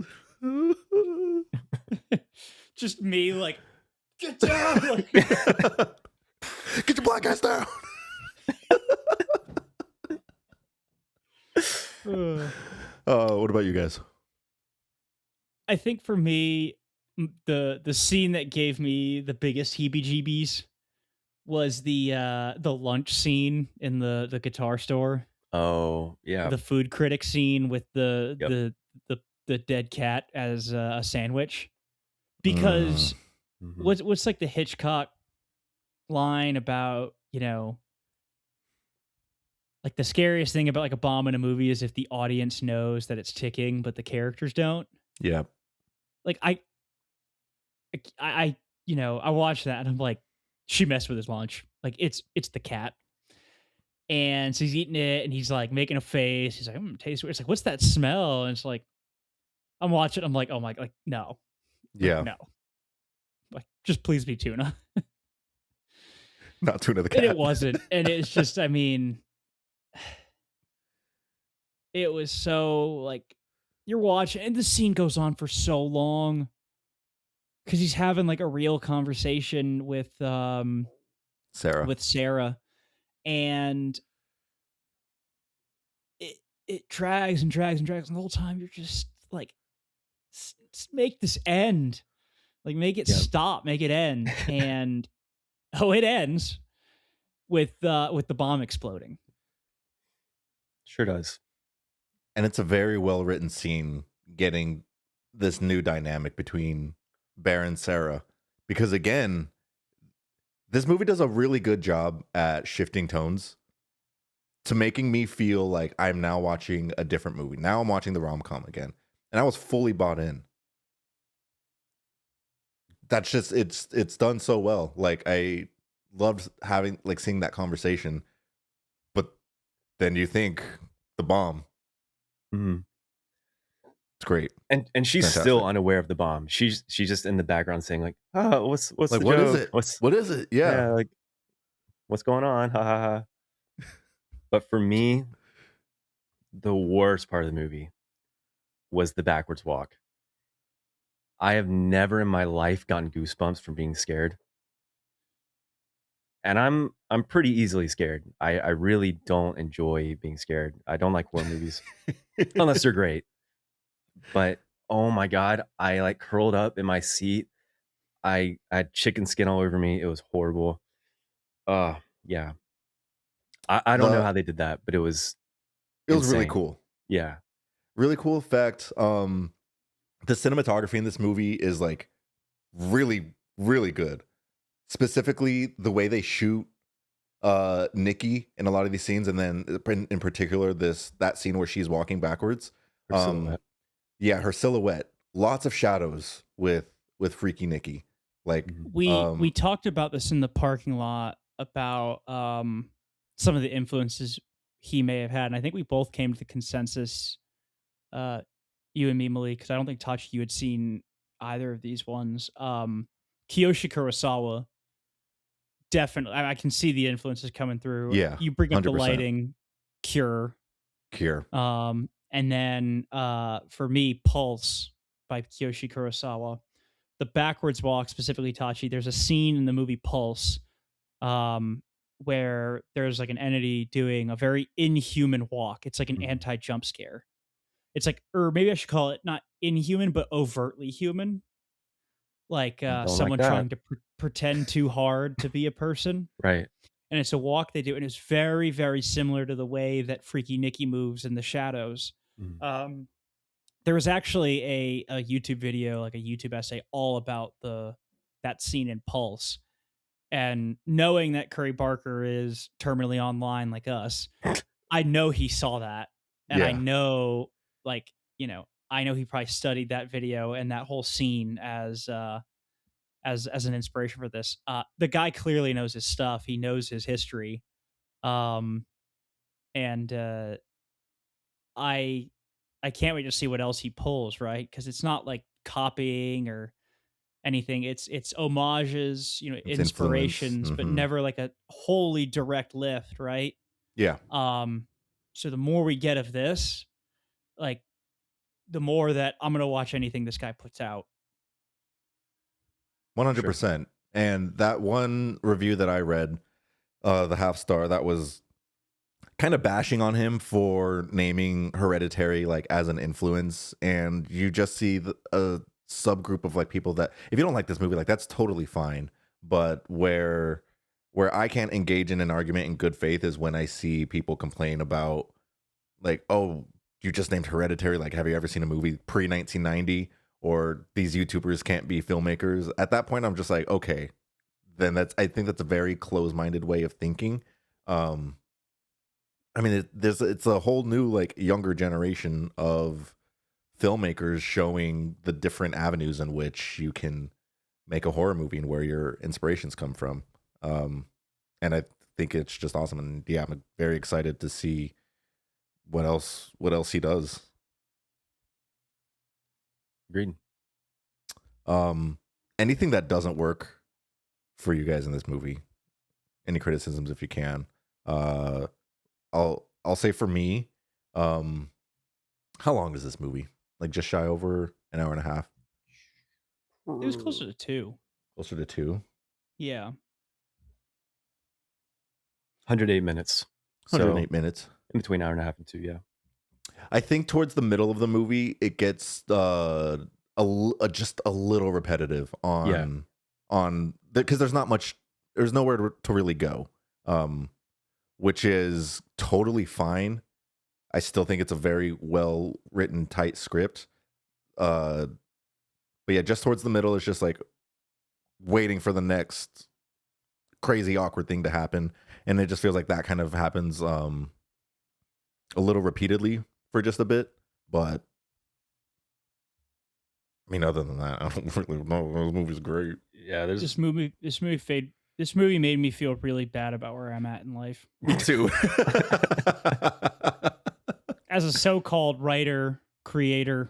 Just me like, get down. Like, Get your black ass down. What about you guys? I think for me, the scene that gave me the biggest heebie-jeebies was the lunch scene in the guitar store, Oh, yeah. the food critic scene with Yep. the dead cat as a sandwich. Mm. Because Mhm. what's like the Hitchcock line about, like the scariest thing about like a bomb in a movie is if the audience knows that it's ticking, but the characters don't. Yeah. Like I watched that and I'm like, she messed with his lunch. Like it's the cat. And so he's eating it and he's like making a face. He's like, taste weird. It's like, what's that smell? And it's like, I'm watching. I'm like, oh my, like, no, like, Yeah. no, like, just please be tuna. Not tuna the cat. And it wasn't. And it's just, I mean, it was so like you're watching and the scene goes on for so long because he's having like a real conversation with Sarah. And it drags and drags and drags and the whole time you're just like make this end, like make it stop, make it end. And it ends with the bomb exploding. Sure does. And it's a very well written scene getting this new dynamic between Bear and Sarah. Because again, this movie does a really good job at shifting tones to making me feel like I'm now watching a different movie. Now I'm watching the rom-com again. And I was fully bought in. That's just it's done so well. Like I loved having like seeing that conversation. But then you think the bomb. Mm-hmm. It's great. And she's Fantastic. still unaware of the bomb. She's just in the background saying like, "Oh, what's like the what joke? is it? What is it? Yeah. Like what's going on? Ha ha ha." But for me, the worst part of the movie was the backwards walk. I have never in my life gotten goosebumps from being scared. And I'm pretty easily scared. I really don't enjoy being scared. I don't like horror movies unless they're great. But oh my God, I like curled up in my seat. I had chicken skin all over me. It was horrible. Yeah. I don't know how they did that, but it was really insane. cool. Yeah. Really cool effect. The cinematography in this movie is like really, really good. Specifically, the way they shoot Nikki in a lot of these scenes, and then in particular that scene where she's walking backwards. Her silhouette. Yeah, her silhouette. Lots of shadows with Freaky Nikki. Like we talked about this in the parking lot about some of the influences he may have had, and I think we both came to the consensus, you and me, Malik, because I don't think Tachi, you had seen either of these ones. Kiyoshi Kurosawa, definitely, I can see the influences coming through. Yeah, you bring up 100%. the lighting, Cure, and then for me, Pulse by Kiyoshi Kurosawa. The backwards walk, specifically Tachi, there's a scene in the movie Pulse where there's like an entity doing a very inhuman walk. It's like an anti-jump scare. It's like, or maybe I should call it not inhuman, but overtly human. Like someone trying to pretend too hard to be a person. Right. And it's a walk they do. And it's very, very similar to the way that Freaky Nikki moves in the shadows. There was actually a YouTube video, like a YouTube essay all about that scene in Pulse. And knowing that Curry Barker is terminally online like us, I know he saw that. And I know, like, I know he probably studied that video and that whole scene as an inspiration for this. The guy clearly knows his stuff. He knows his history. And I can't wait to see what else he pulls, right? Because it's not like copying or anything. It's homages, It's inspirations, but influence. never like a wholly direct lift, right? Yeah. So the more we get of this, like the more that I'm gonna watch anything this guy puts out. Sure. 100%. And that one review that I read, the half star, that was kind of bashing on him for naming Hereditary like as an influence, and you just see a subgroup of like people that if you don't like this movie, like that's totally fine. But where I can't engage in an argument in good faith is when I see people complain about like, oh, you just named Hereditary. Like, have you ever seen a movie pre 1990? Or these YouTubers can't be filmmakers. At that point, I'm just like, okay, then I think that's a very close minded way of thinking. Um, I mean, it's a whole new like younger generation of filmmakers showing the different avenues in which you can make a horror movie and where your inspirations come from. And I think it's just awesome. And yeah, I'm very excited to see what else he does. Agreed. Anything that doesn't work for you guys in this movie? Any criticisms if you can? I'll say for me, how long is this movie? Like just shy over an hour and a half? It was closer to 2. Closer to 2? Yeah. 108 minutes. 108 So minutes. in between hour and a half and 2, yeah. I think towards the middle of the movie, it gets just a little repetitive on because there's not much, there's nowhere to really go, which is totally fine. I still think it's a very well written, tight script. But yeah, just towards the middle, it's just like waiting for the next crazy, awkward thing to happen, and it just feels like that kind of happens a little repeatedly for just a bit. But I mean, other than that, I don't really know. This movie's great. Yeah, there's This movie made me feel really bad about where I'm at in life. Me too. As a so-called writer, creator,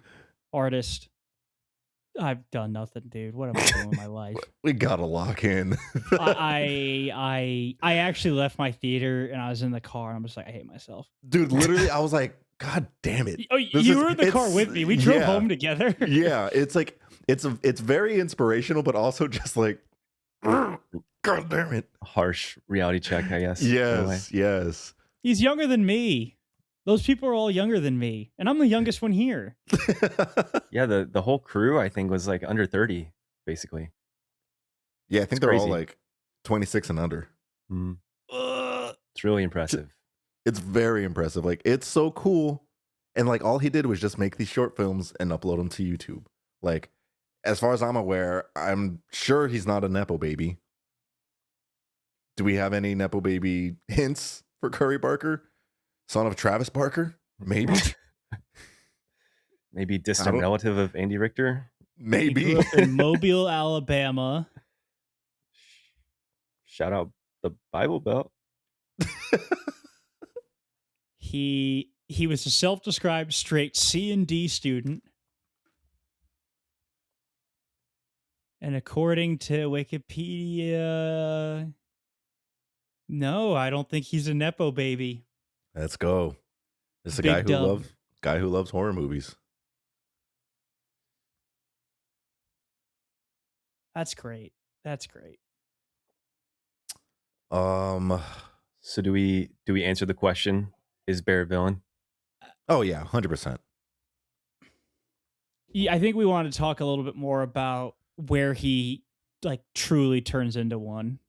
artist, I've done nothing, dude. What am I doing with my life? We gotta lock in. I actually left my theater and I was in the car and I'm just like, I hate myself. Dude, literally, I was like, God damn it. Oh, you were in the car with me. We drove home together. Yeah, it's like it's very inspirational, but also just like, God damn it. harsh reality check, I guess. in a way. Yes. He's younger than me. Those people are all younger than me, and I'm the youngest one here. Yeah, the whole crew I think was like under 30, basically. Yeah, I think It's they're all crazy. like 26 and under. Mhm. It's really impressive. It's very impressive. Like, it's so cool. And like all he did was just make these short films and upload them to YouTube. Like, as far as I'm aware, I'm sure he's not a Nepo baby. Do we have any Nepo baby hints for Curry Barker? Son of Travis Barker? Maybe. Maybe I distant don't- relative of Andy Richter. He Maybe. grew up in Mobile, Alabama. Shout out the Bible Belt. He was a self-described straight C and D student. And according to Wikipedia, no, I don't think he's a Nepo baby. Let's go. It's a Big dub. guy who loves horror movies. That's great. That's great. So do we answer the question? Is Bear a villain? oh yeah, 100%. Yeah, I think we want to talk a little bit more about where he like truly turns into one.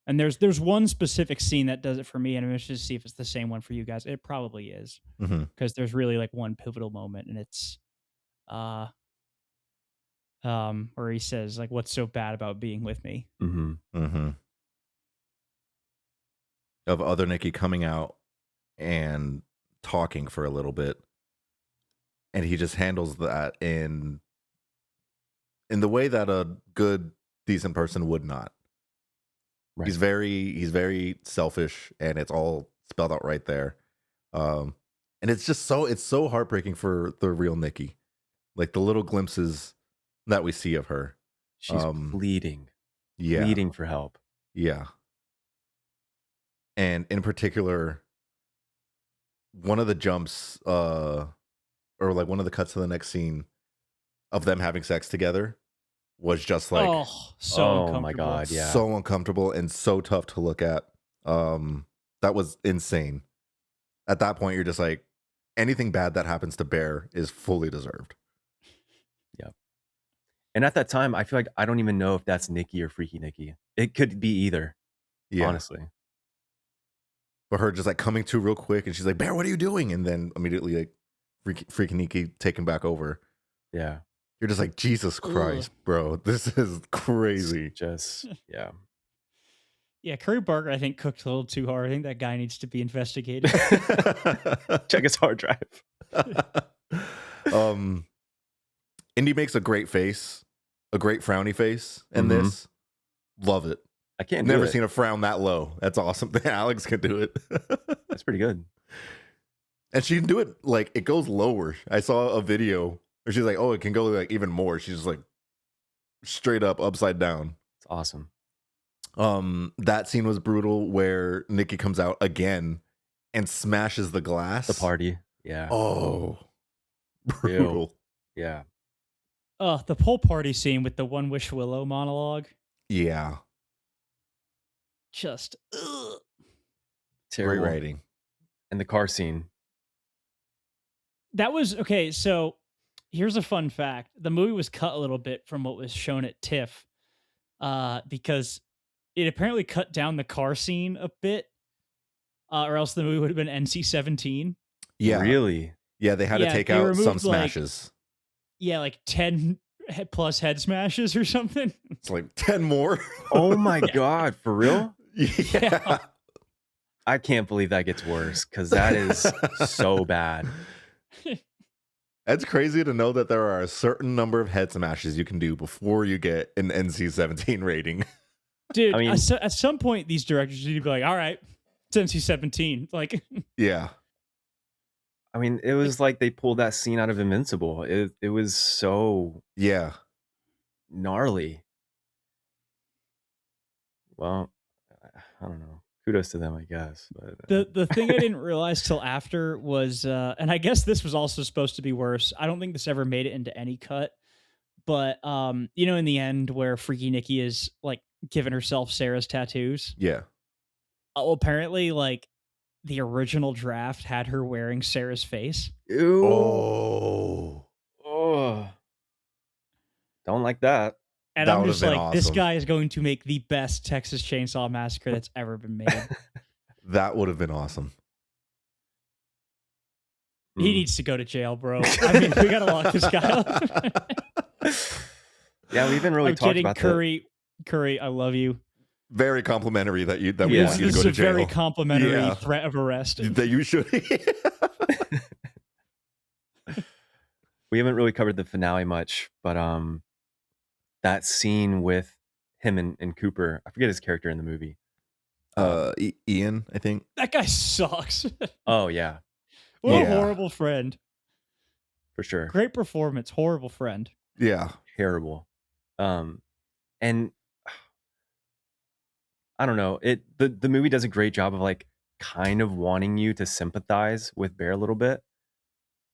And there's one specific scene that does it for me, and I'm interested to see if it's the same one for you guys. It probably is, because there's really like one pivotal moment, and it's where he says like, "What's so bad about being with me?" Of other Nikki coming out and talking for a little bit, and he just handles that in the way that a good, decent person would not. Right. He's very selfish, and it's all spelled out right there. And it's just so heartbreaking for the real Nikki, like the little glimpses that we see of her. She's pleading for help. Yeah. And in particular, one of the jumps, or like one of the cuts to the next scene of them having sex together, was just like Oh, so Oh my uncomfortable. god, yeah. so uncomfortable and so tough to look at. That was insane. At that point, you're just like, anything bad that happens to Bear is fully deserved. Yep. And at that time, I feel like I don't even know if that's Nikki or Freaky Nikki. It could be either, Yeah. honestly. But her just like coming to real quick and she's like, Bear, what are you doing? And then immediately like freaking Nikki taking back over. Yeah. You're just like, Jesus Christ, bro. This is crazy. Just, yeah. Yeah, Curry Barker, I think, cooked a little too hard. I think that guy needs to be investigated. Check his hard drive. Indy makes a great face, a great frowny face in this. Love it. I can't do Never it. seen a frown that low. That's awesome. Alex can do it. That's pretty good. And she can do it like it goes lower. I saw a video where she's like, oh, it can go like even more. She's just like straight up upside down. It's awesome. That scene was brutal where Nikki comes out again and smashes the glass. The party. Yeah. Oh, brutal. Yeah. The pool party scene with the One Wish Willow monologue. Yeah. Just Terrible. Great writing. And the car scene. that was okay. So here's a fun fact: the movie was cut a little bit from what was shown at TIFF, because it apparently cut down the car scene a bit, or else the movie would have been NC-17. Yeah. Really? Yeah, they had to take they out removed, some smashes. like 10 plus head smashes or something. It's like 10 more. Oh my god, for real? Yeah. I can't believe that gets worse because that is so bad. It's crazy to know that there are a certain number of head smashes you can do before you get an NC-17 rating. Dude, I mean- at some point, these directors need to be like, all right, it's NC-17. Like, Yeah. I mean, it was like they pulled that scene out of Invincible. It was so Yeah. gnarly. Well, I don't know. Kudos to them, I guess. But the thing I didn't realize till after was, and I guess this was also supposed to be worse. I don't think this ever made it into any cut, but you know, in the end where Freaky Nikki is like giving herself Sarah's tattoos. Yeah. Well, apparently, like the original draft had her wearing Sarah's face. ew. Oh. Don't like that. And That I'm would've just been like, this awesome. guy is going to make the best Texas Chainsaw Massacre that's ever been made. That would have been awesome. He needs to go to jail, bro. I mean, we gotta lock this guy up. Yeah, we haven't really I'm talked kidding, about Curry. Curry, I love you. Very complimentary that we Yeah. want This you to is go a to jail. very complimentary Yeah. threat of arrest. That you should. We haven't really covered the finale much, but that scene with him and Cooper, I forget his character in the movie. Ian, I think. That guy sucks. Oh yeah, What a Yeah. horrible friend. for sure. Great performance, horrible friend. Yeah. Terrible. And I don't know. The movie does a great job of like kind of wanting you to sympathize with Bear a little bit,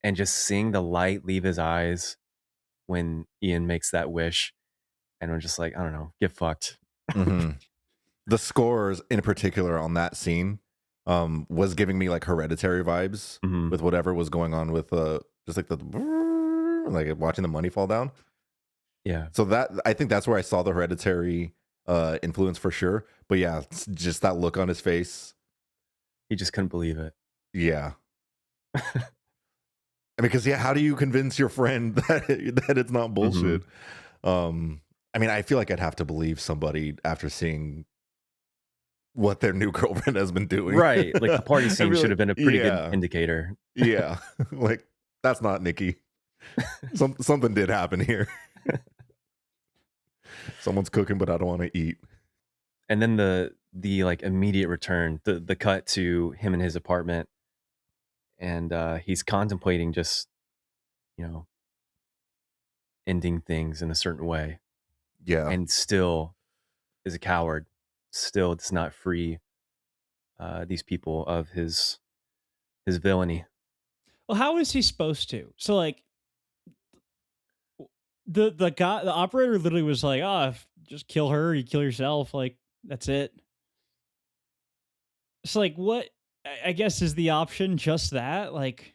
and just seeing the light leave his eyes when Ian makes that wish, and we're just like, I don't know, get fucked. Mhm. The scores in particular on that scene was giving me like Hereditary vibes Mhm. with whatever was going on with just like the like watching the money fall down. Yeah. So that I think that's where I saw the Hereditary influence for sure. But yeah, it's just that look on his face. He just couldn't believe it. Yeah. I mean, because how do you convince your friend that it's not bullshit? I mean, I feel like I'd have to believe somebody after seeing what their new girlfriend has been doing. Right. Like the party scene really- should have been a pretty yeah. good indicator. Yeah. Like that's not Nikki. Something did happen here. Someone's cooking, but I don't want to eat. And then the like immediate return, the cut to him in his apartment, and he's contemplating just, ending things in a certain way, Yeah. and still is a coward, still does not free these people of his villainy. Well, how is he supposed to? So, like, the operator literally was like, "Oh, just kill her, you kill yourself, like that's it." It's like, what I guess is the option just that? Like,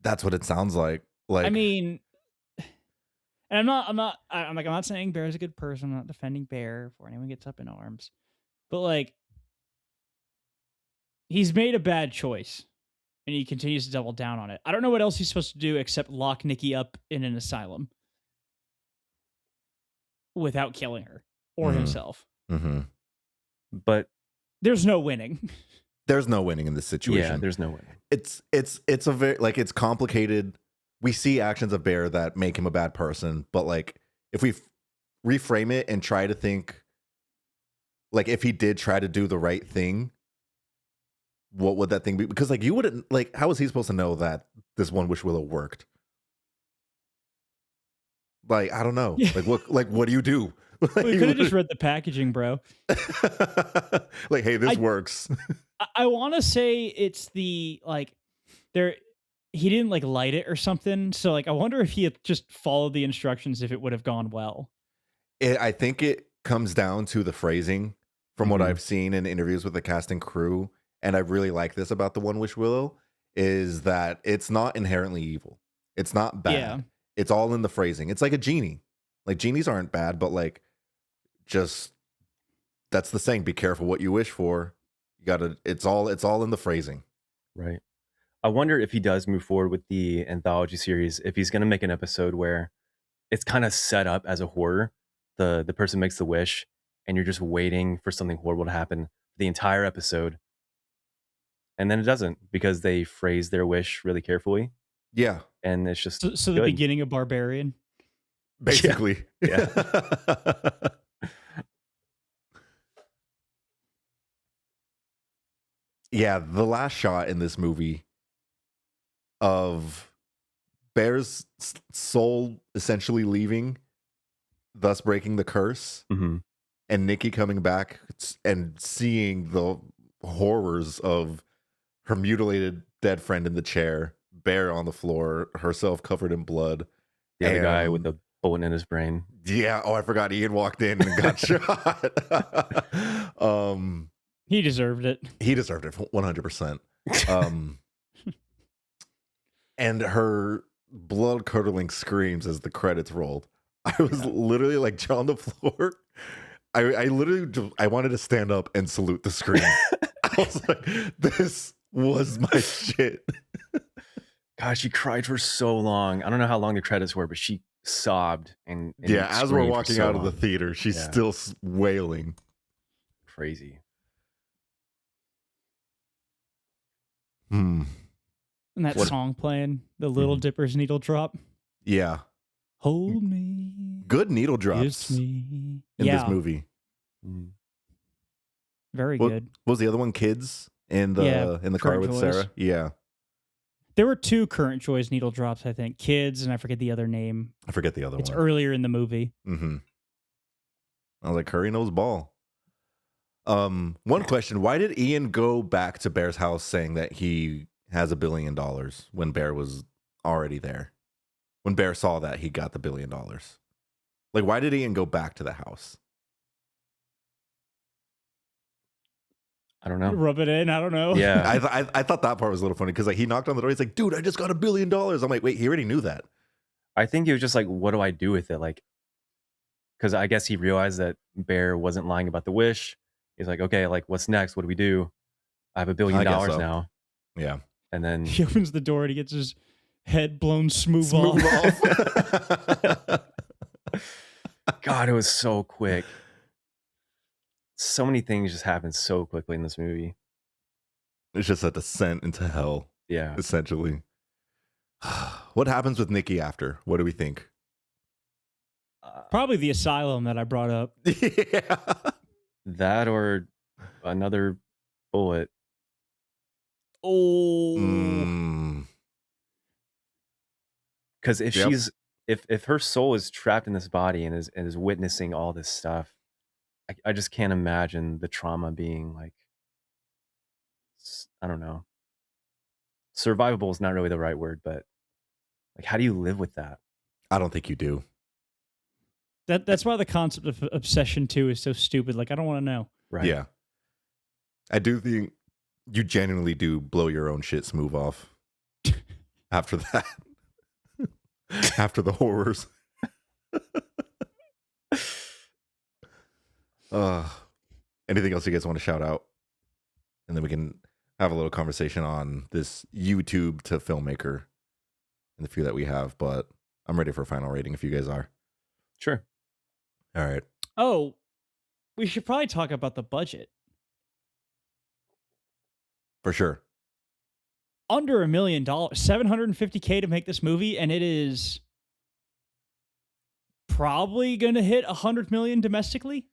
That's what it sounds like. I Like, mean, and I'm not saying Bear's a good person. I'm not defending Bear before anyone gets up in arms. But like, he's made a bad choice and he continues to double down on it. I don't know what else he's supposed to do except lock Nikki up in an asylum without killing her or mhm, himself. mhm. But There's no winning. There's no winning in this situation. yeah, there's no winning. It's a very, like, it's complicated. We see actions of Bear that make him a bad person, but like if we reframe it and try to think, like, if he did try to do the right thing, what would that thing be? Because like you wouldn't, like, how was he supposed to know that this One Wish Willow worked? Like, I don't know. Yeah. Like what do you do? Like, We could have just read the packaging, bro. like, hey, this I- works. I want to say it's the like there he didn't like light it or something. So like I wonder if he had just followed the instructions if it would have gone well. I think it comes down to the phrasing from what Mhm. I've seen in interviews with the cast and crew. And I really like this about the One Wish Willow is that it's not inherently evil. It's not bad. Yeah. It's all in the phrasing. It's like a genie. Like genies aren't bad, but like just that's the saying. Be careful what you wish for. You gotta. It's all in the phrasing. Right. I wonder if he does move forward with the anthology series, if he's going to make an episode where it's kind of set up as a horror. The person makes the wish, and you're just waiting for something horrible to happen the entire episode, and then it doesn't because they phrase their wish really carefully, Yeah, and it's just So the good. beginning of Barbarian. basically. Yeah. Yeah, the last shot in this movie of Bear's soul essentially leaving, thus breaking the curse, hmm and Nikki coming back and seeing the horrors of her mutilated dead friend in the chair, Bear on the floor, herself covered in blood. The other guy with and- the bullet in his brain. Yeah, oh, I forgot Ian walked in and got shot. He deserved it. He deserved it 100%. And her blood curdling screams as the credits rolled. I was literally like on the floor. I literally I wanted to stand up and salute the screen. I was like, this was my shit. God, she cried for so long. I don't know how long the credits were, but she sobbed and Yeah, as we're screamed for walking so out of the long. theater, she's Yeah. still wailing. Crazy. Hmm. And that What- song playing, the Little Dipper's needle drop. Yeah. Hold me. Good needle Kiss drops me. in Yeah, this movie. Mm. very What- good. What was the other one? Kids in the Yeah, car Current with Joys. Sarah? Yeah. There were two Current Joys needle drops, I think. Kids, and I forget the other name. I forget the other It's one. earlier in the movie. Mm-hmm. I was like, Curry knows ball. One question: why did Ian go back to Bear's house saying that he has $1 billion when Bear was already there? When Bear saw that he got the $1 billion, like, why did Ian go back to the house? I don't know. Rub it in. I don't know. Yeah. I thought that part was a little funny because like he knocked on the door. He's like, "Dude, I just got $1 billion." I'm like, "Wait, he already knew that." I think he was just like, what do I do with it? Like, because I guess he realized that Bear wasn't lying about the wish. He's like, okay, like, what's next? What do we do? I have $1 billion I guess so. now. Yeah. And then, He opens the door and he gets his head blown smooth Smooth off. off. God, it was so quick. So many things just happened so quickly in this movie. It's just a descent into hell, Yeah. essentially. What happens with Nikki after? What do we think? Probably the asylum that I brought up. Yeah. That or another bullet. Oh, Mm. Because if Yep. she's if her soul is trapped in this body and is witnessing all this stuff, I just can't imagine the trauma being like, I don't know. Survivable is not really the right word, but like, how do you live with that? I don't think you do. That's why the concept of Obsession 2 is so stupid. Like, I don't want to know. Right. Yeah. I do think you genuinely do blow your own shit smooth off after that. After the horrors. Anything else you guys want to shout out? And then we can have a little conversation on this YouTube to filmmaker and the few that we have. But I'm ready for a final rating if you guys are. Sure. All right. Oh, we should probably talk about the budget. For sure. Under $1 million, $750K to make this movie, and it is probably going to hit 100 million domestically.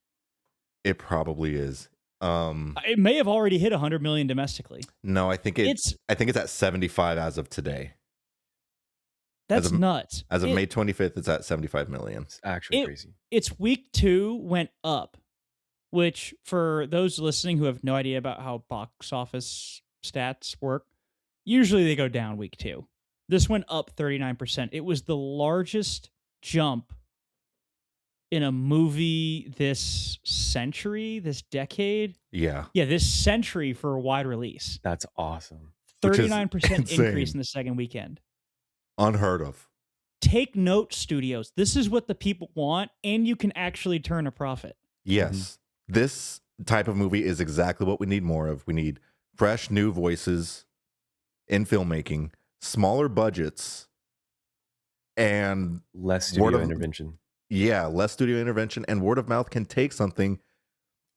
It probably is. It may have already hit 100 million domestically. No, I think it's at 75 as of today. That's nuts. As of May 25th, it's at 75 million. It's actually crazy. Its week 2 went up, which for those listening who have no idea about how box office stats work, usually they go down week 2. This went up 39%. It was the largest jump in a movie this century, this decade. Yeah. Yeah, this century for a wide release. That's awesome. 39% increase in the second weekend. Unheard of. Take note, studios. This is what the people want, and you can actually turn a profit. Yes. This type of movie is exactly what we need more of. We need fresh, new voices in filmmaking, smaller budgets, and less studio intervention. Yeah, less studio intervention, and word of mouth can take something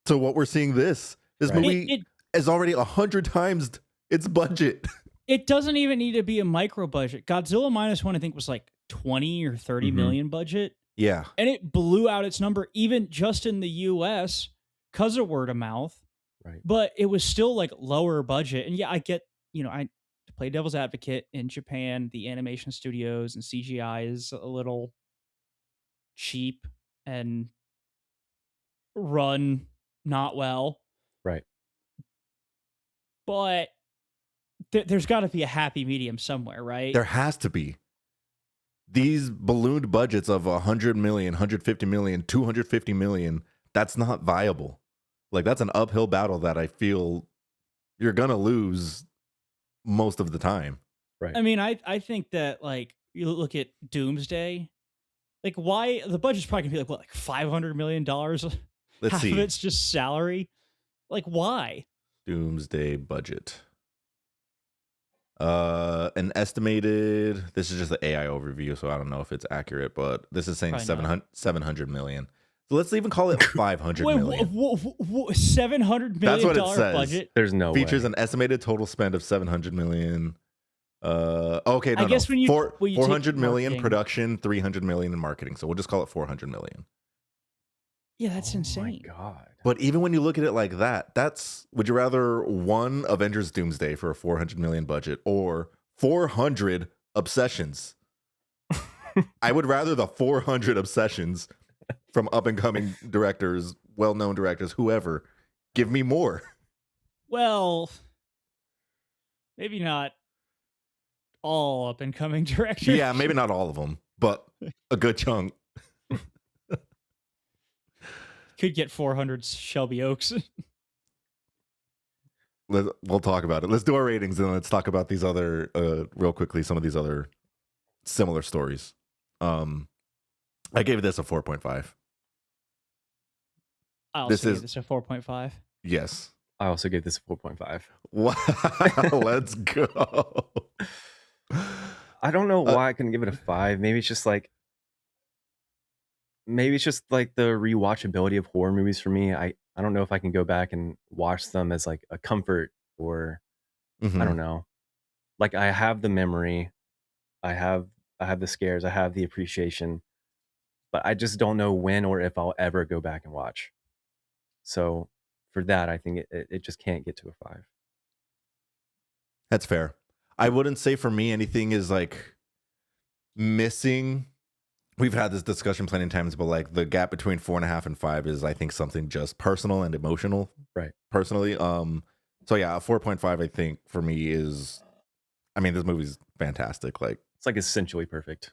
to what we're seeing this. This movie is already 100 times its budget. It doesn't even need to be a micro budget. Godzilla -1, I think, was like 20 or 30 million budget. Yeah. And it blew out its number even just in the US because of word of mouth. Right. But it was still like lower budget. And yeah, I get, I play devil's advocate. In Japan, the animation studios and CGI is a little cheap and run not well. Right. But there's got to be a happy medium somewhere, right? There has to be. These ballooned budgets of 100 million, 150 million, 250 million, that's not viable. Like, that's an uphill battle that I feel you're going to lose most of the time. Right. I mean, I think that, like, you look at Doomsday, like, why the budget's probably gonna be like, what, like $500 million? Let's Half see. of it's just salary. Like, why? Doomsday budget. An estimated, this is just the AI overview, so I don't know if it's accurate, but this is saying 700 million. So let's even call it 500 million. $700 million That's what it says. budget? There's no Features way. an estimated total spend of 700 million. Okay, no, I guess when you 400 million marketing. Production, 300 million in marketing. So we'll just call it 400 million. Yeah, that's insane. Oh my God. But even when you look at it like that, would you rather one Avengers Doomsday for a 400 million budget or 400 Obsessions? I would rather the 400 Obsessions from up and coming directors, well-known directors, whoever. Give me more. Well, maybe not all up and coming directors. Yeah, maybe not all of them, but a good chunk. Could get 400 Shelby Oaks. We'll talk about it. Let's do our ratings and let's talk about these other real quickly. Some of these other similar stories. I gave this a 4.5. I also gave this a 4.5. Yes. I also gave this a 4.5. Wow. Let's go. I don't know why I couldn't give it a 5. Maybe it's just like the rewatchability of horror movies for me. I don't know if I can go back and watch them as like a comfort or I don't know. Like, I have the memory, I have the scares, I have the appreciation, but I just don't know when or if I'll ever go back and watch. So for that, I think it just can't get to a 5. That's fair. I wouldn't say for me anything is like missing. We've had this discussion plenty of times, but like the gap between 4.5 and 5 is, I think, something just personal and emotional. Right. Personally. So yeah, a 4.5, I think, for me is, I mean, this movie's fantastic. Like, It's like essentially perfect.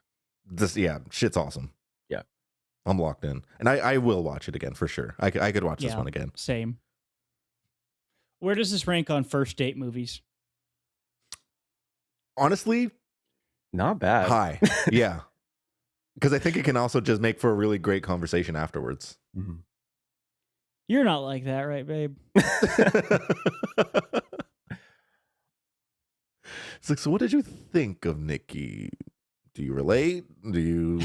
shit's awesome. Yeah. I'm locked in, and I will watch it again for sure. I could watch this one again. Same. Where does this rank on first date movies? Honestly, not bad. High. Yeah. Because I think it can also just make for a really great conversation afterwards. Mm-hmm. You're not like that, right, babe? It's like, so what did you think of Nikki? Do you relate? Do you...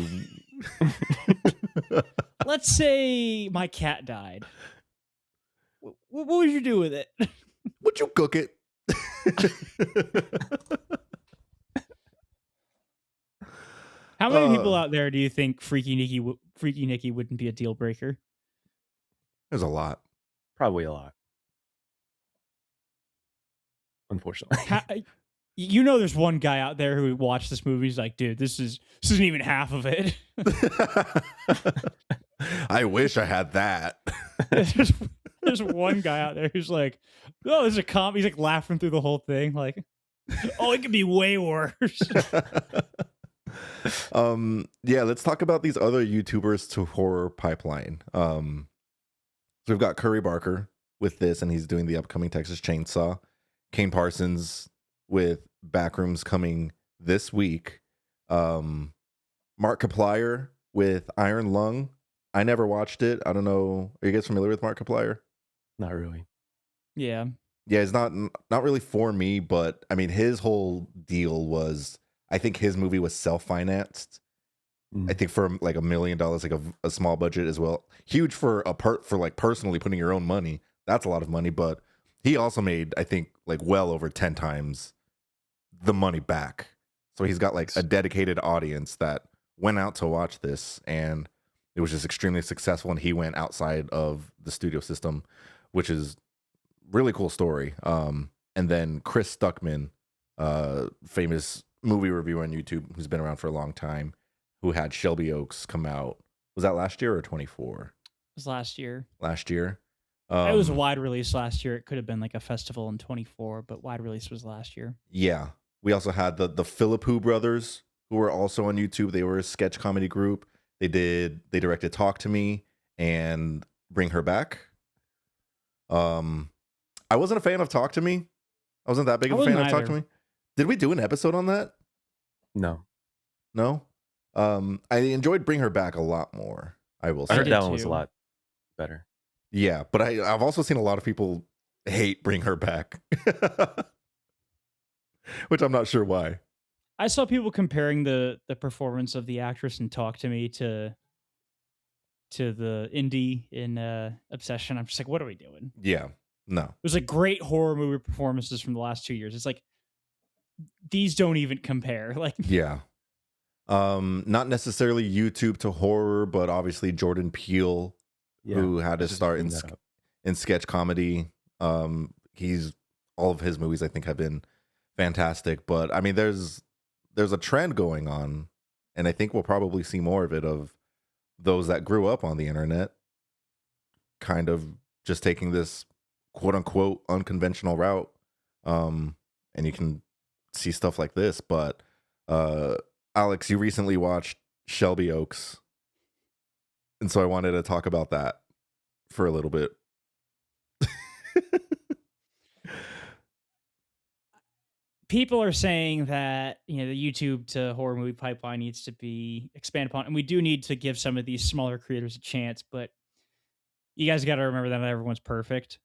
Let's say my cat died. What would you do with it? Would you cook it? How many people out there do you think Freaky Nikki wouldn't be a deal breaker? There's a lot. Probably a lot. Unfortunately. You know there's one guy out there who watched this movie. He's like, dude, this isn't even half of it. I wish I had that. There's one guy out there who's like, oh, there's a comp. He's like laughing through the whole thing. Like, oh, it could be way worse. Yeah, let's talk about these other YouTubers to horror pipeline. So we've got Curry Barker with this, and he's doing the upcoming Texas Chainsaw. Kane Parsons with Backrooms coming this week. Mark Kaplier with Iron Lung. I never watched it. I don't know. Are you guys familiar with Mark Kaplier? Not really. Yeah. Yeah, it's not really for me, but I mean, his whole deal was, I think his movie was self-financed. I think for like $1 million, like a small budget as well. Huge for like personally putting your own money. That's a lot of money, but he also made, I think, like well over 10 times the money back. So he's got like a dedicated audience that went out to watch this, and it was just extremely successful. And he went outside of the studio system, which is really cool story. And then Chris Stuckman, famous movie reviewer on YouTube, who's been around for a long time, who had Shelby Oaks come out. Was that last year or 24? It was last year. Last year. It was a wide release last year. It could have been like a festival in 24, but wide release was last year. Yeah. We also had the Philippou brothers, who were also on YouTube. They were a sketch comedy group. They directed Talk to Me and Bring Her Back. I wasn't a fan of Talk to Me. I wasn't that big of a fan of Talk to Me. Did we do an episode on that? No. I enjoyed Bring Her Back a lot more, I will say. I heard that one was a lot better. Yeah, but I've also seen a lot of people hate Bring Her Back. Which I'm not sure why. I saw people comparing the performance of the actress in Talk to Me to the indie in Obsession. I'm just like, what are we doing? Yeah, no. It was like great horror movie performances from the last 2 years. It's like, these don't even compare. Like, yeah. Not necessarily YouTube to horror, but obviously Jordan Peele, who had to start in sketch comedy. All of his movies, I think, have been fantastic. But I mean, there's a trend going on, and I think we'll probably see more of it, of those that grew up on the internet kind of just taking this quote unquote unconventional route. And you can see stuff like this. But Alex, you recently watched Shelby Oaks, and so I wanted to talk about that for a little bit. People are saying that, the YouTube to horror movie pipeline needs to be expanded upon, and we do need to give some of these smaller creators a chance, but you guys got to remember that not everyone's perfect.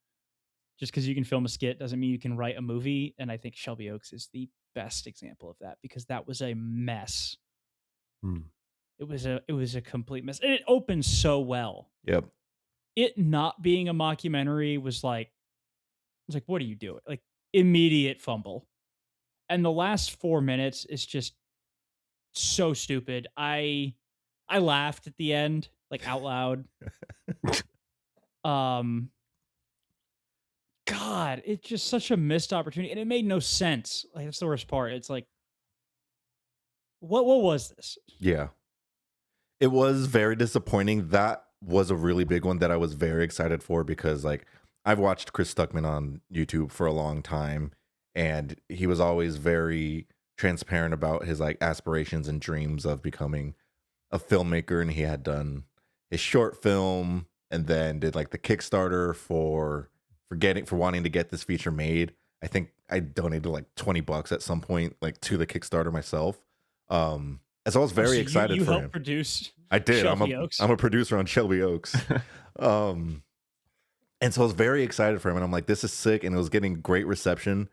Just because you can film a skit doesn't mean you can write a movie, and I think Shelby Oaks is the best example of that, because that was a mess. It was a complete mess, and it opened so well. Yep. It not being a mockumentary was like, what are you doing? Like, immediate fumble. And the last 4 minutes is just so stupid. I laughed at the end, like out loud. God, it's just such a missed opportunity, and it made no sense. Like, that's the worst part. It's like, what was this? Yeah. It was very disappointing. That was a really big one that I was very excited for, because like I've watched Chris Stuckman on YouTube for a long time, and he was always very transparent about his like aspirations and dreams of becoming a filmmaker, and he had done his short film and then did like the Kickstarter for wanting to get this feature made. I think I donated like $20 at some point like to the Kickstarter myself. And so I was very excited you for helped him. produce I did. Shelby Oaks. I'm a producer on Shelby Oaks. And so I was very excited for him, and I'm like, this is sick, and it was getting great reception.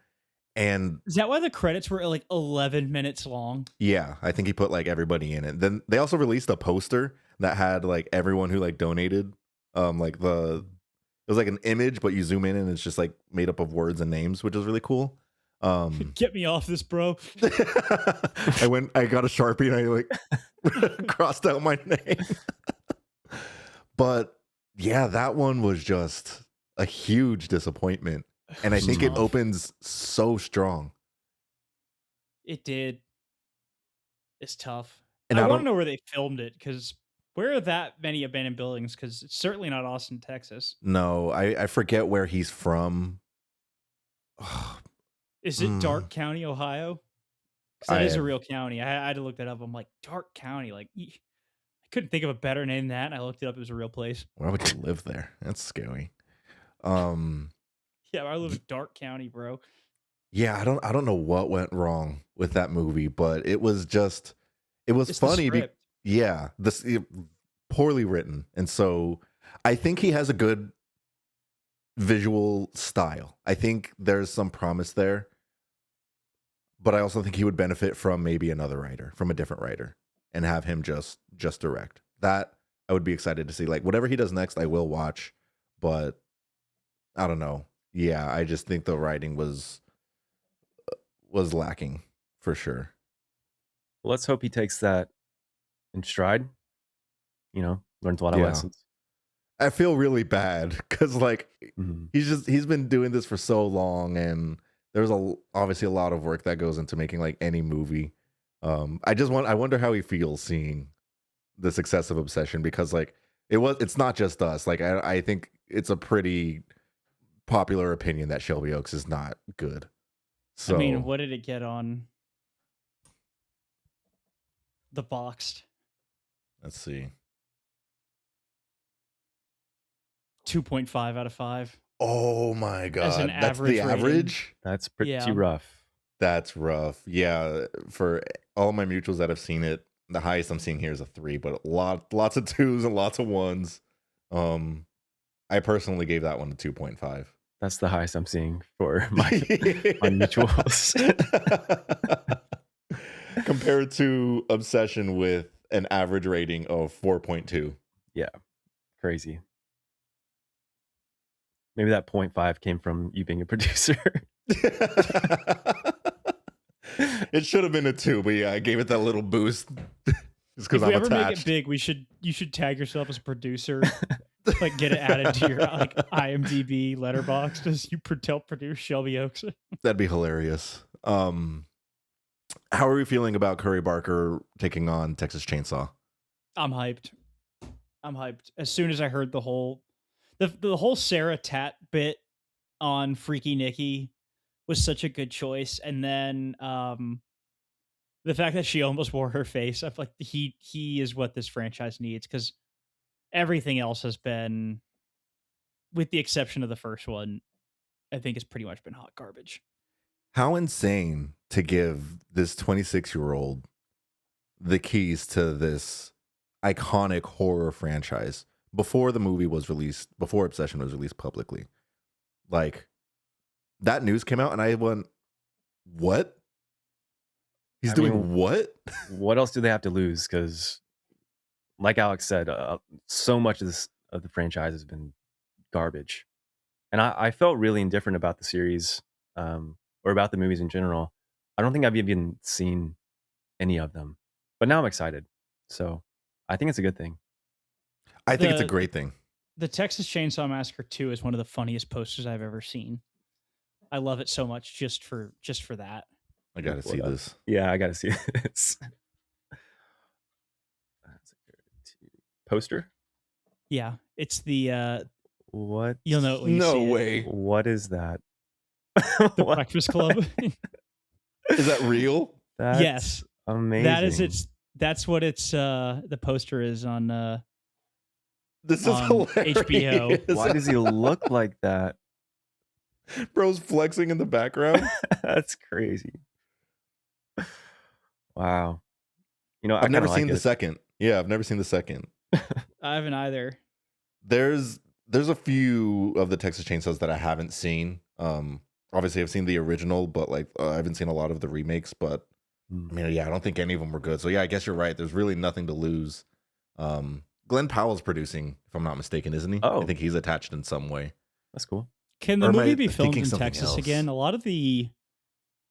And is that why the credits were like 11 minutes long? yeah, I think he put like everybody in it. Then they also released a poster that had like everyone who like donated. Like it was like an image, but you zoom in and it's just like made up of words and names, which is really cool. Get me off this, bro. I got a Sharpie and I like crossed out my name. But yeah, that one was just a huge disappointment. And I think it opens so strong. It did. It's tough. And I want to know where they filmed it, because where are that many abandoned buildings? Because it's certainly not Austin, Texas. No, I forget where he's from. Is it Dark County, Ohio? Because that is a real county. I had to look that up. I'm like, Dark County. Like, I couldn't think of a better name than that. And I looked it up. It was a real place. Why would you live there? That's scary. Yeah, I live in Dark County, bro. Yeah, I don't know what went wrong with that movie, but it was It's funny. the script. Poorly written, and so I think he has a good visual style. I think there's some promise there, but I also think he would benefit from maybe another writer, from a different writer, and have him just direct. That I would be excited to see. Like whatever he does next, I will watch, but I don't know. Yeah, I just think the writing was lacking for sure. Well, let's hope he takes that in stride. Learns a lot of lessons. I feel really bad because like he's been doing this for so long, and there's obviously a lot of work that goes into making like any movie. I wonder how he feels seeing this excessive obsession, because like it's not just us. Like I think it's a pretty popular opinion that Shelby Oaks is not good. So I mean, what did it get on The Boxed? Let's see. 2.5 out of 5. Oh my god. As an That's the average rating. average? That's pretty Yeah. rough. That's rough. Yeah, for all my mutuals that have seen it, the highest I'm seeing here is a 3, but lots of 2s and lots of 1s. I personally gave that one a 2.5. That's the highest I'm seeing for my mutuals. Compared to Obsession with an average rating of 4.2. Yeah. Crazy. Maybe that 0.5 came from you being a producer. It should have been a 2, but yeah, I gave it that little boost just because If I'm we ever attached. make it big, you should tag yourself as a producer. Like get it added to your like IMDb letterbox as you help produce Shelby Oaks. That'd be hilarious. How are we feeling about Curry Barker taking on Texas Chainsaw? I'm hyped. As soon as I heard the whole Sarah Tat bit on Freaky Nikki was such a good choice, and then the fact that she almost wore her face, I feel like he is what this franchise needs, because everything else has been, with the exception of the first one, I think it's pretty much been hot garbage. How insane to give this 26-year-old the keys to this iconic horror franchise before the movie was released, before Obsession was released publicly. Like, that news came out and I went, what? He's doing what? What else do they have to lose? Because, like Alex said, so much of the franchise has been garbage, and I felt really indifferent about the series, or about the movies in general. I don't think I've even seen any of them, but now I'm excited. So I think it's a good thing. I think it's a great thing. The Texas Chainsaw Massacre 2 is one of the funniest posters I've ever seen. I love it so much just for that. I gotta see this. Yeah, I gotta see this. Poster? Yeah, it's the what? You'll know it when you No see way. What is that? The Breakfast Club. Is that real? That's Yes, amazing. that is its. That's what it's. The poster is on. This is On hilarious. HBO. Why does he look like that? Bro's flexing in the background. That's crazy. Wow. You know, I've never like seen the it. second. Yeah, I've never seen the second. I haven't either. There's a few of the Texas Chainsaws that I haven't seen. Obviously I've seen the original, but like I haven't seen a lot of the remakes. But I mean, yeah, I don't think any of them were good. So yeah, I guess you're right. There's really nothing to lose. Glenn Powell's producing, if I'm not mistaken, isn't he? Oh. I think he's attached in some way. That's cool. Can the Or am movie I be filmed thinking in something Texas else? again? A lot of the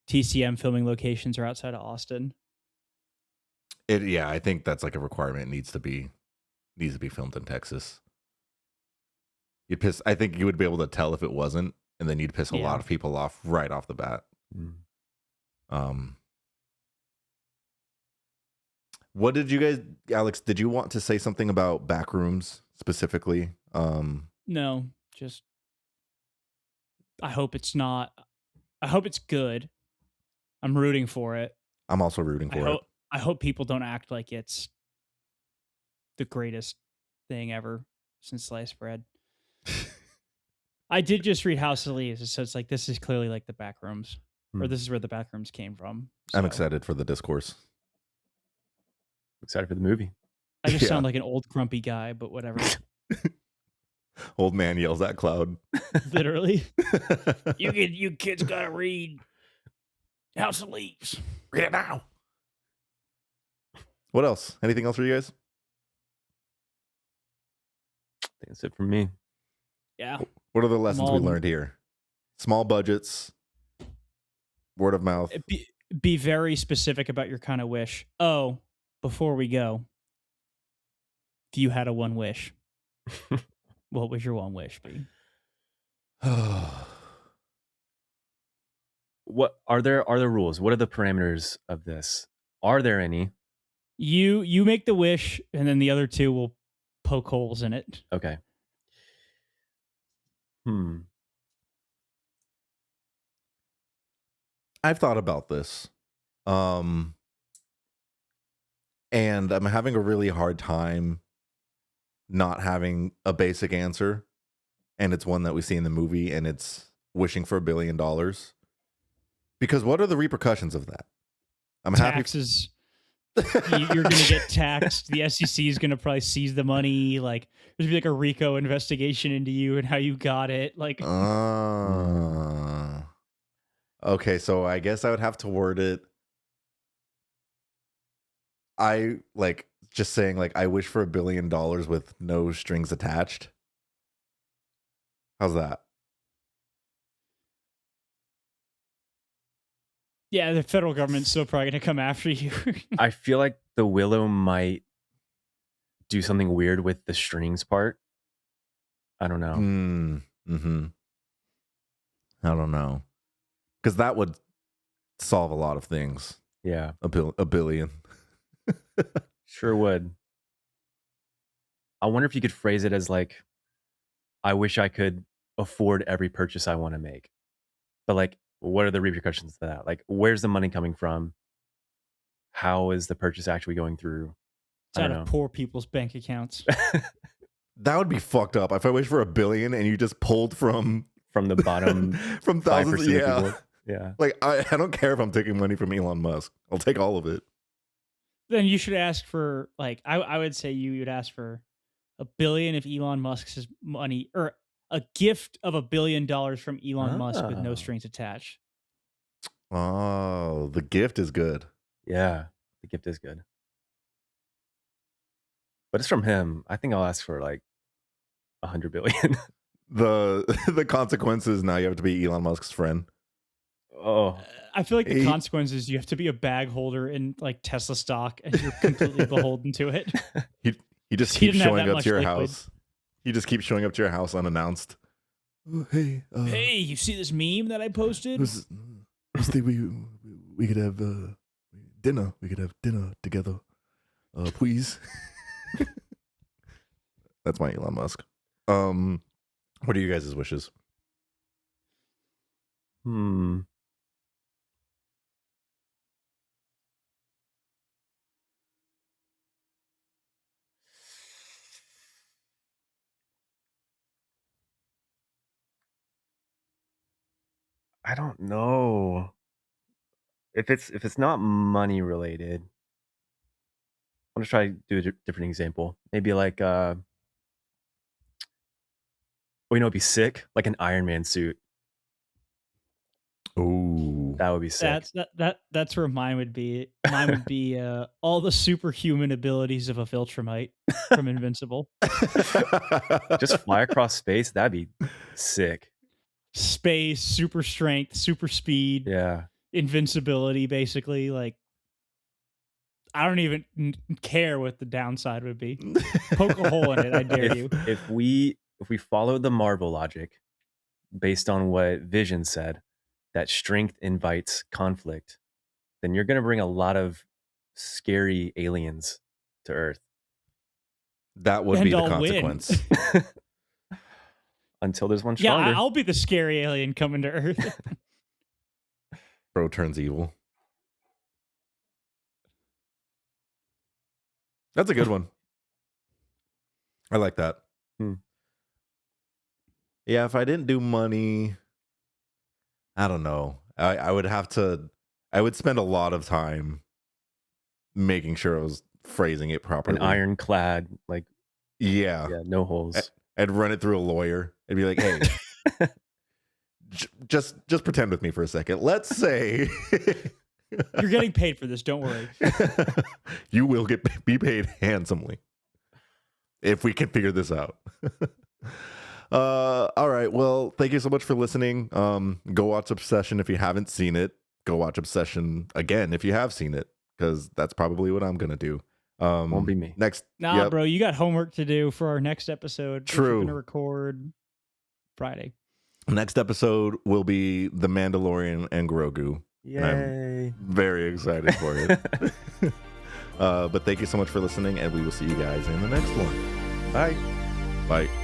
TCM filming locations are outside of Austin. Yeah, I think that's like a requirement. It needs to be filmed in Texas. I think you would be able to tell if it wasn't, and then you'd piss a lot of people off right off the bat. What did you guys, Alex, did you want to say something about Backrooms specifically? No, just I hope it's good. I'm rooting for it. I'm also rooting for it. I hope people don't act like it's the greatest thing ever since sliced bread. I did just read House of Leaves, so it's like this is clearly like the Backrooms, or this is where the Backrooms came from. So. I'm excited for the discourse. Excited for the movie. I just sound like an old grumpy guy, but whatever. Old man yells at cloud. Literally. You kids gotta read House of Leaves. Read it now. What else? Anything else for you guys? I think that's it for me. Yeah. What are the lessons we learned here? Small budgets, word of mouth. Be very specific about your kind of wish. Oh, before we go, if you had a one wish, what would your one wish be? What are there rules? What are the parameters of this? Are there any? You make the wish, and then the other two will poke holes in it. Okay. I've thought about this. And I'm having a really hard time not having a basic answer. And it's one that we see in the movie, and it's wishing for $1 billion. Because what are the repercussions of that? I'm taxes. You're going to get taxed. The SEC is going to probably seize the money. Like there's gonna be like a RICO investigation into you and how you got it. Like, okay, so I guess I would have to word it. I like just saying like I wish for $1 billion with no strings attached. How's that? Yeah, the federal government's still probably going to come after you. I feel like the Willow might do something weird with the strings part. I don't know. I don't know. Because that would solve a lot of things. Yeah. $1 billion. Sure would. I wonder if you could phrase it as like, I wish I could afford every purchase I want to make. But like, what are the repercussions to that? Like, where's the money coming from? How is the purchase actually going through? It's out of poor people's bank accounts. That would be fucked up. If I wish for $1 billion and you just pulled from the bottom, from thousands, of people. Yeah. Like I don't care if I'm taking money from Elon Musk. I'll take all of it. Then you should ask for like I would say you would ask for $1 billion if Elon Musk's money, or a gift of $1 billion from Elon Musk with no strings attached. Oh, the gift is good. Yeah, the gift is good. But it's from him. I think I'll ask for like 100 billion. The consequences now you have to be Elon Musk's friend. Oh, I feel like the consequences you have to be a bag holder in like Tesla stock, and you're completely beholden to it. He just keeps showing up to your house. He just keeps showing up to your house unannounced. Oh, hey, you see this meme that I posted? I think we could have dinner. We could have dinner together, please. That's my Elon Musk. What are you guys' wishes? I don't know if it's not money related. I'm gonna try to do a different example. Maybe like it'd be sick, like an Iron Man suit. Ooh. That would be sick. That's where mine would be. Mine would be all the superhuman abilities of a Viltrumite from Invincible. Just fly across space. That'd be sick. Space, super strength, super speed, Yeah. invincibility, basically. Like, I don't even care what the downside would be. Poke a hole in it, I dare you. If we follow the Marvel logic based on what Vision said, that strength invites conflict, then you're going to bring a lot of scary aliens to Earth. That would And be the I'll consequence. Until there's one stronger. Yeah, I'll be the scary alien coming to Earth. Bro turns evil. That's a good one. I like that. Yeah, if I didn't do money, I don't know. I would spend a lot of time making sure I was phrasing it properly. An ironclad, like, yeah, no holes. I'd run it through a lawyer. I'd be like, hey, just pretend with me for a second. Let's say you're getting paid for this. Don't worry. You will be paid handsomely if we can figure this out. All right. Well, thank you so much for listening. Go watch Obsession if you haven't seen it. Go watch Obsession again if you have seen it, because that's probably what I'm gonna do. Won't be me. Next, Nah, bro, you got homework to do for our next episode. True. We're gonna record Friday. Next episode will be The Mandalorian and Grogu. Yay! And I'm very excited for it. But thank you so much for listening, and we will see you guys in the next one. Bye. Bye.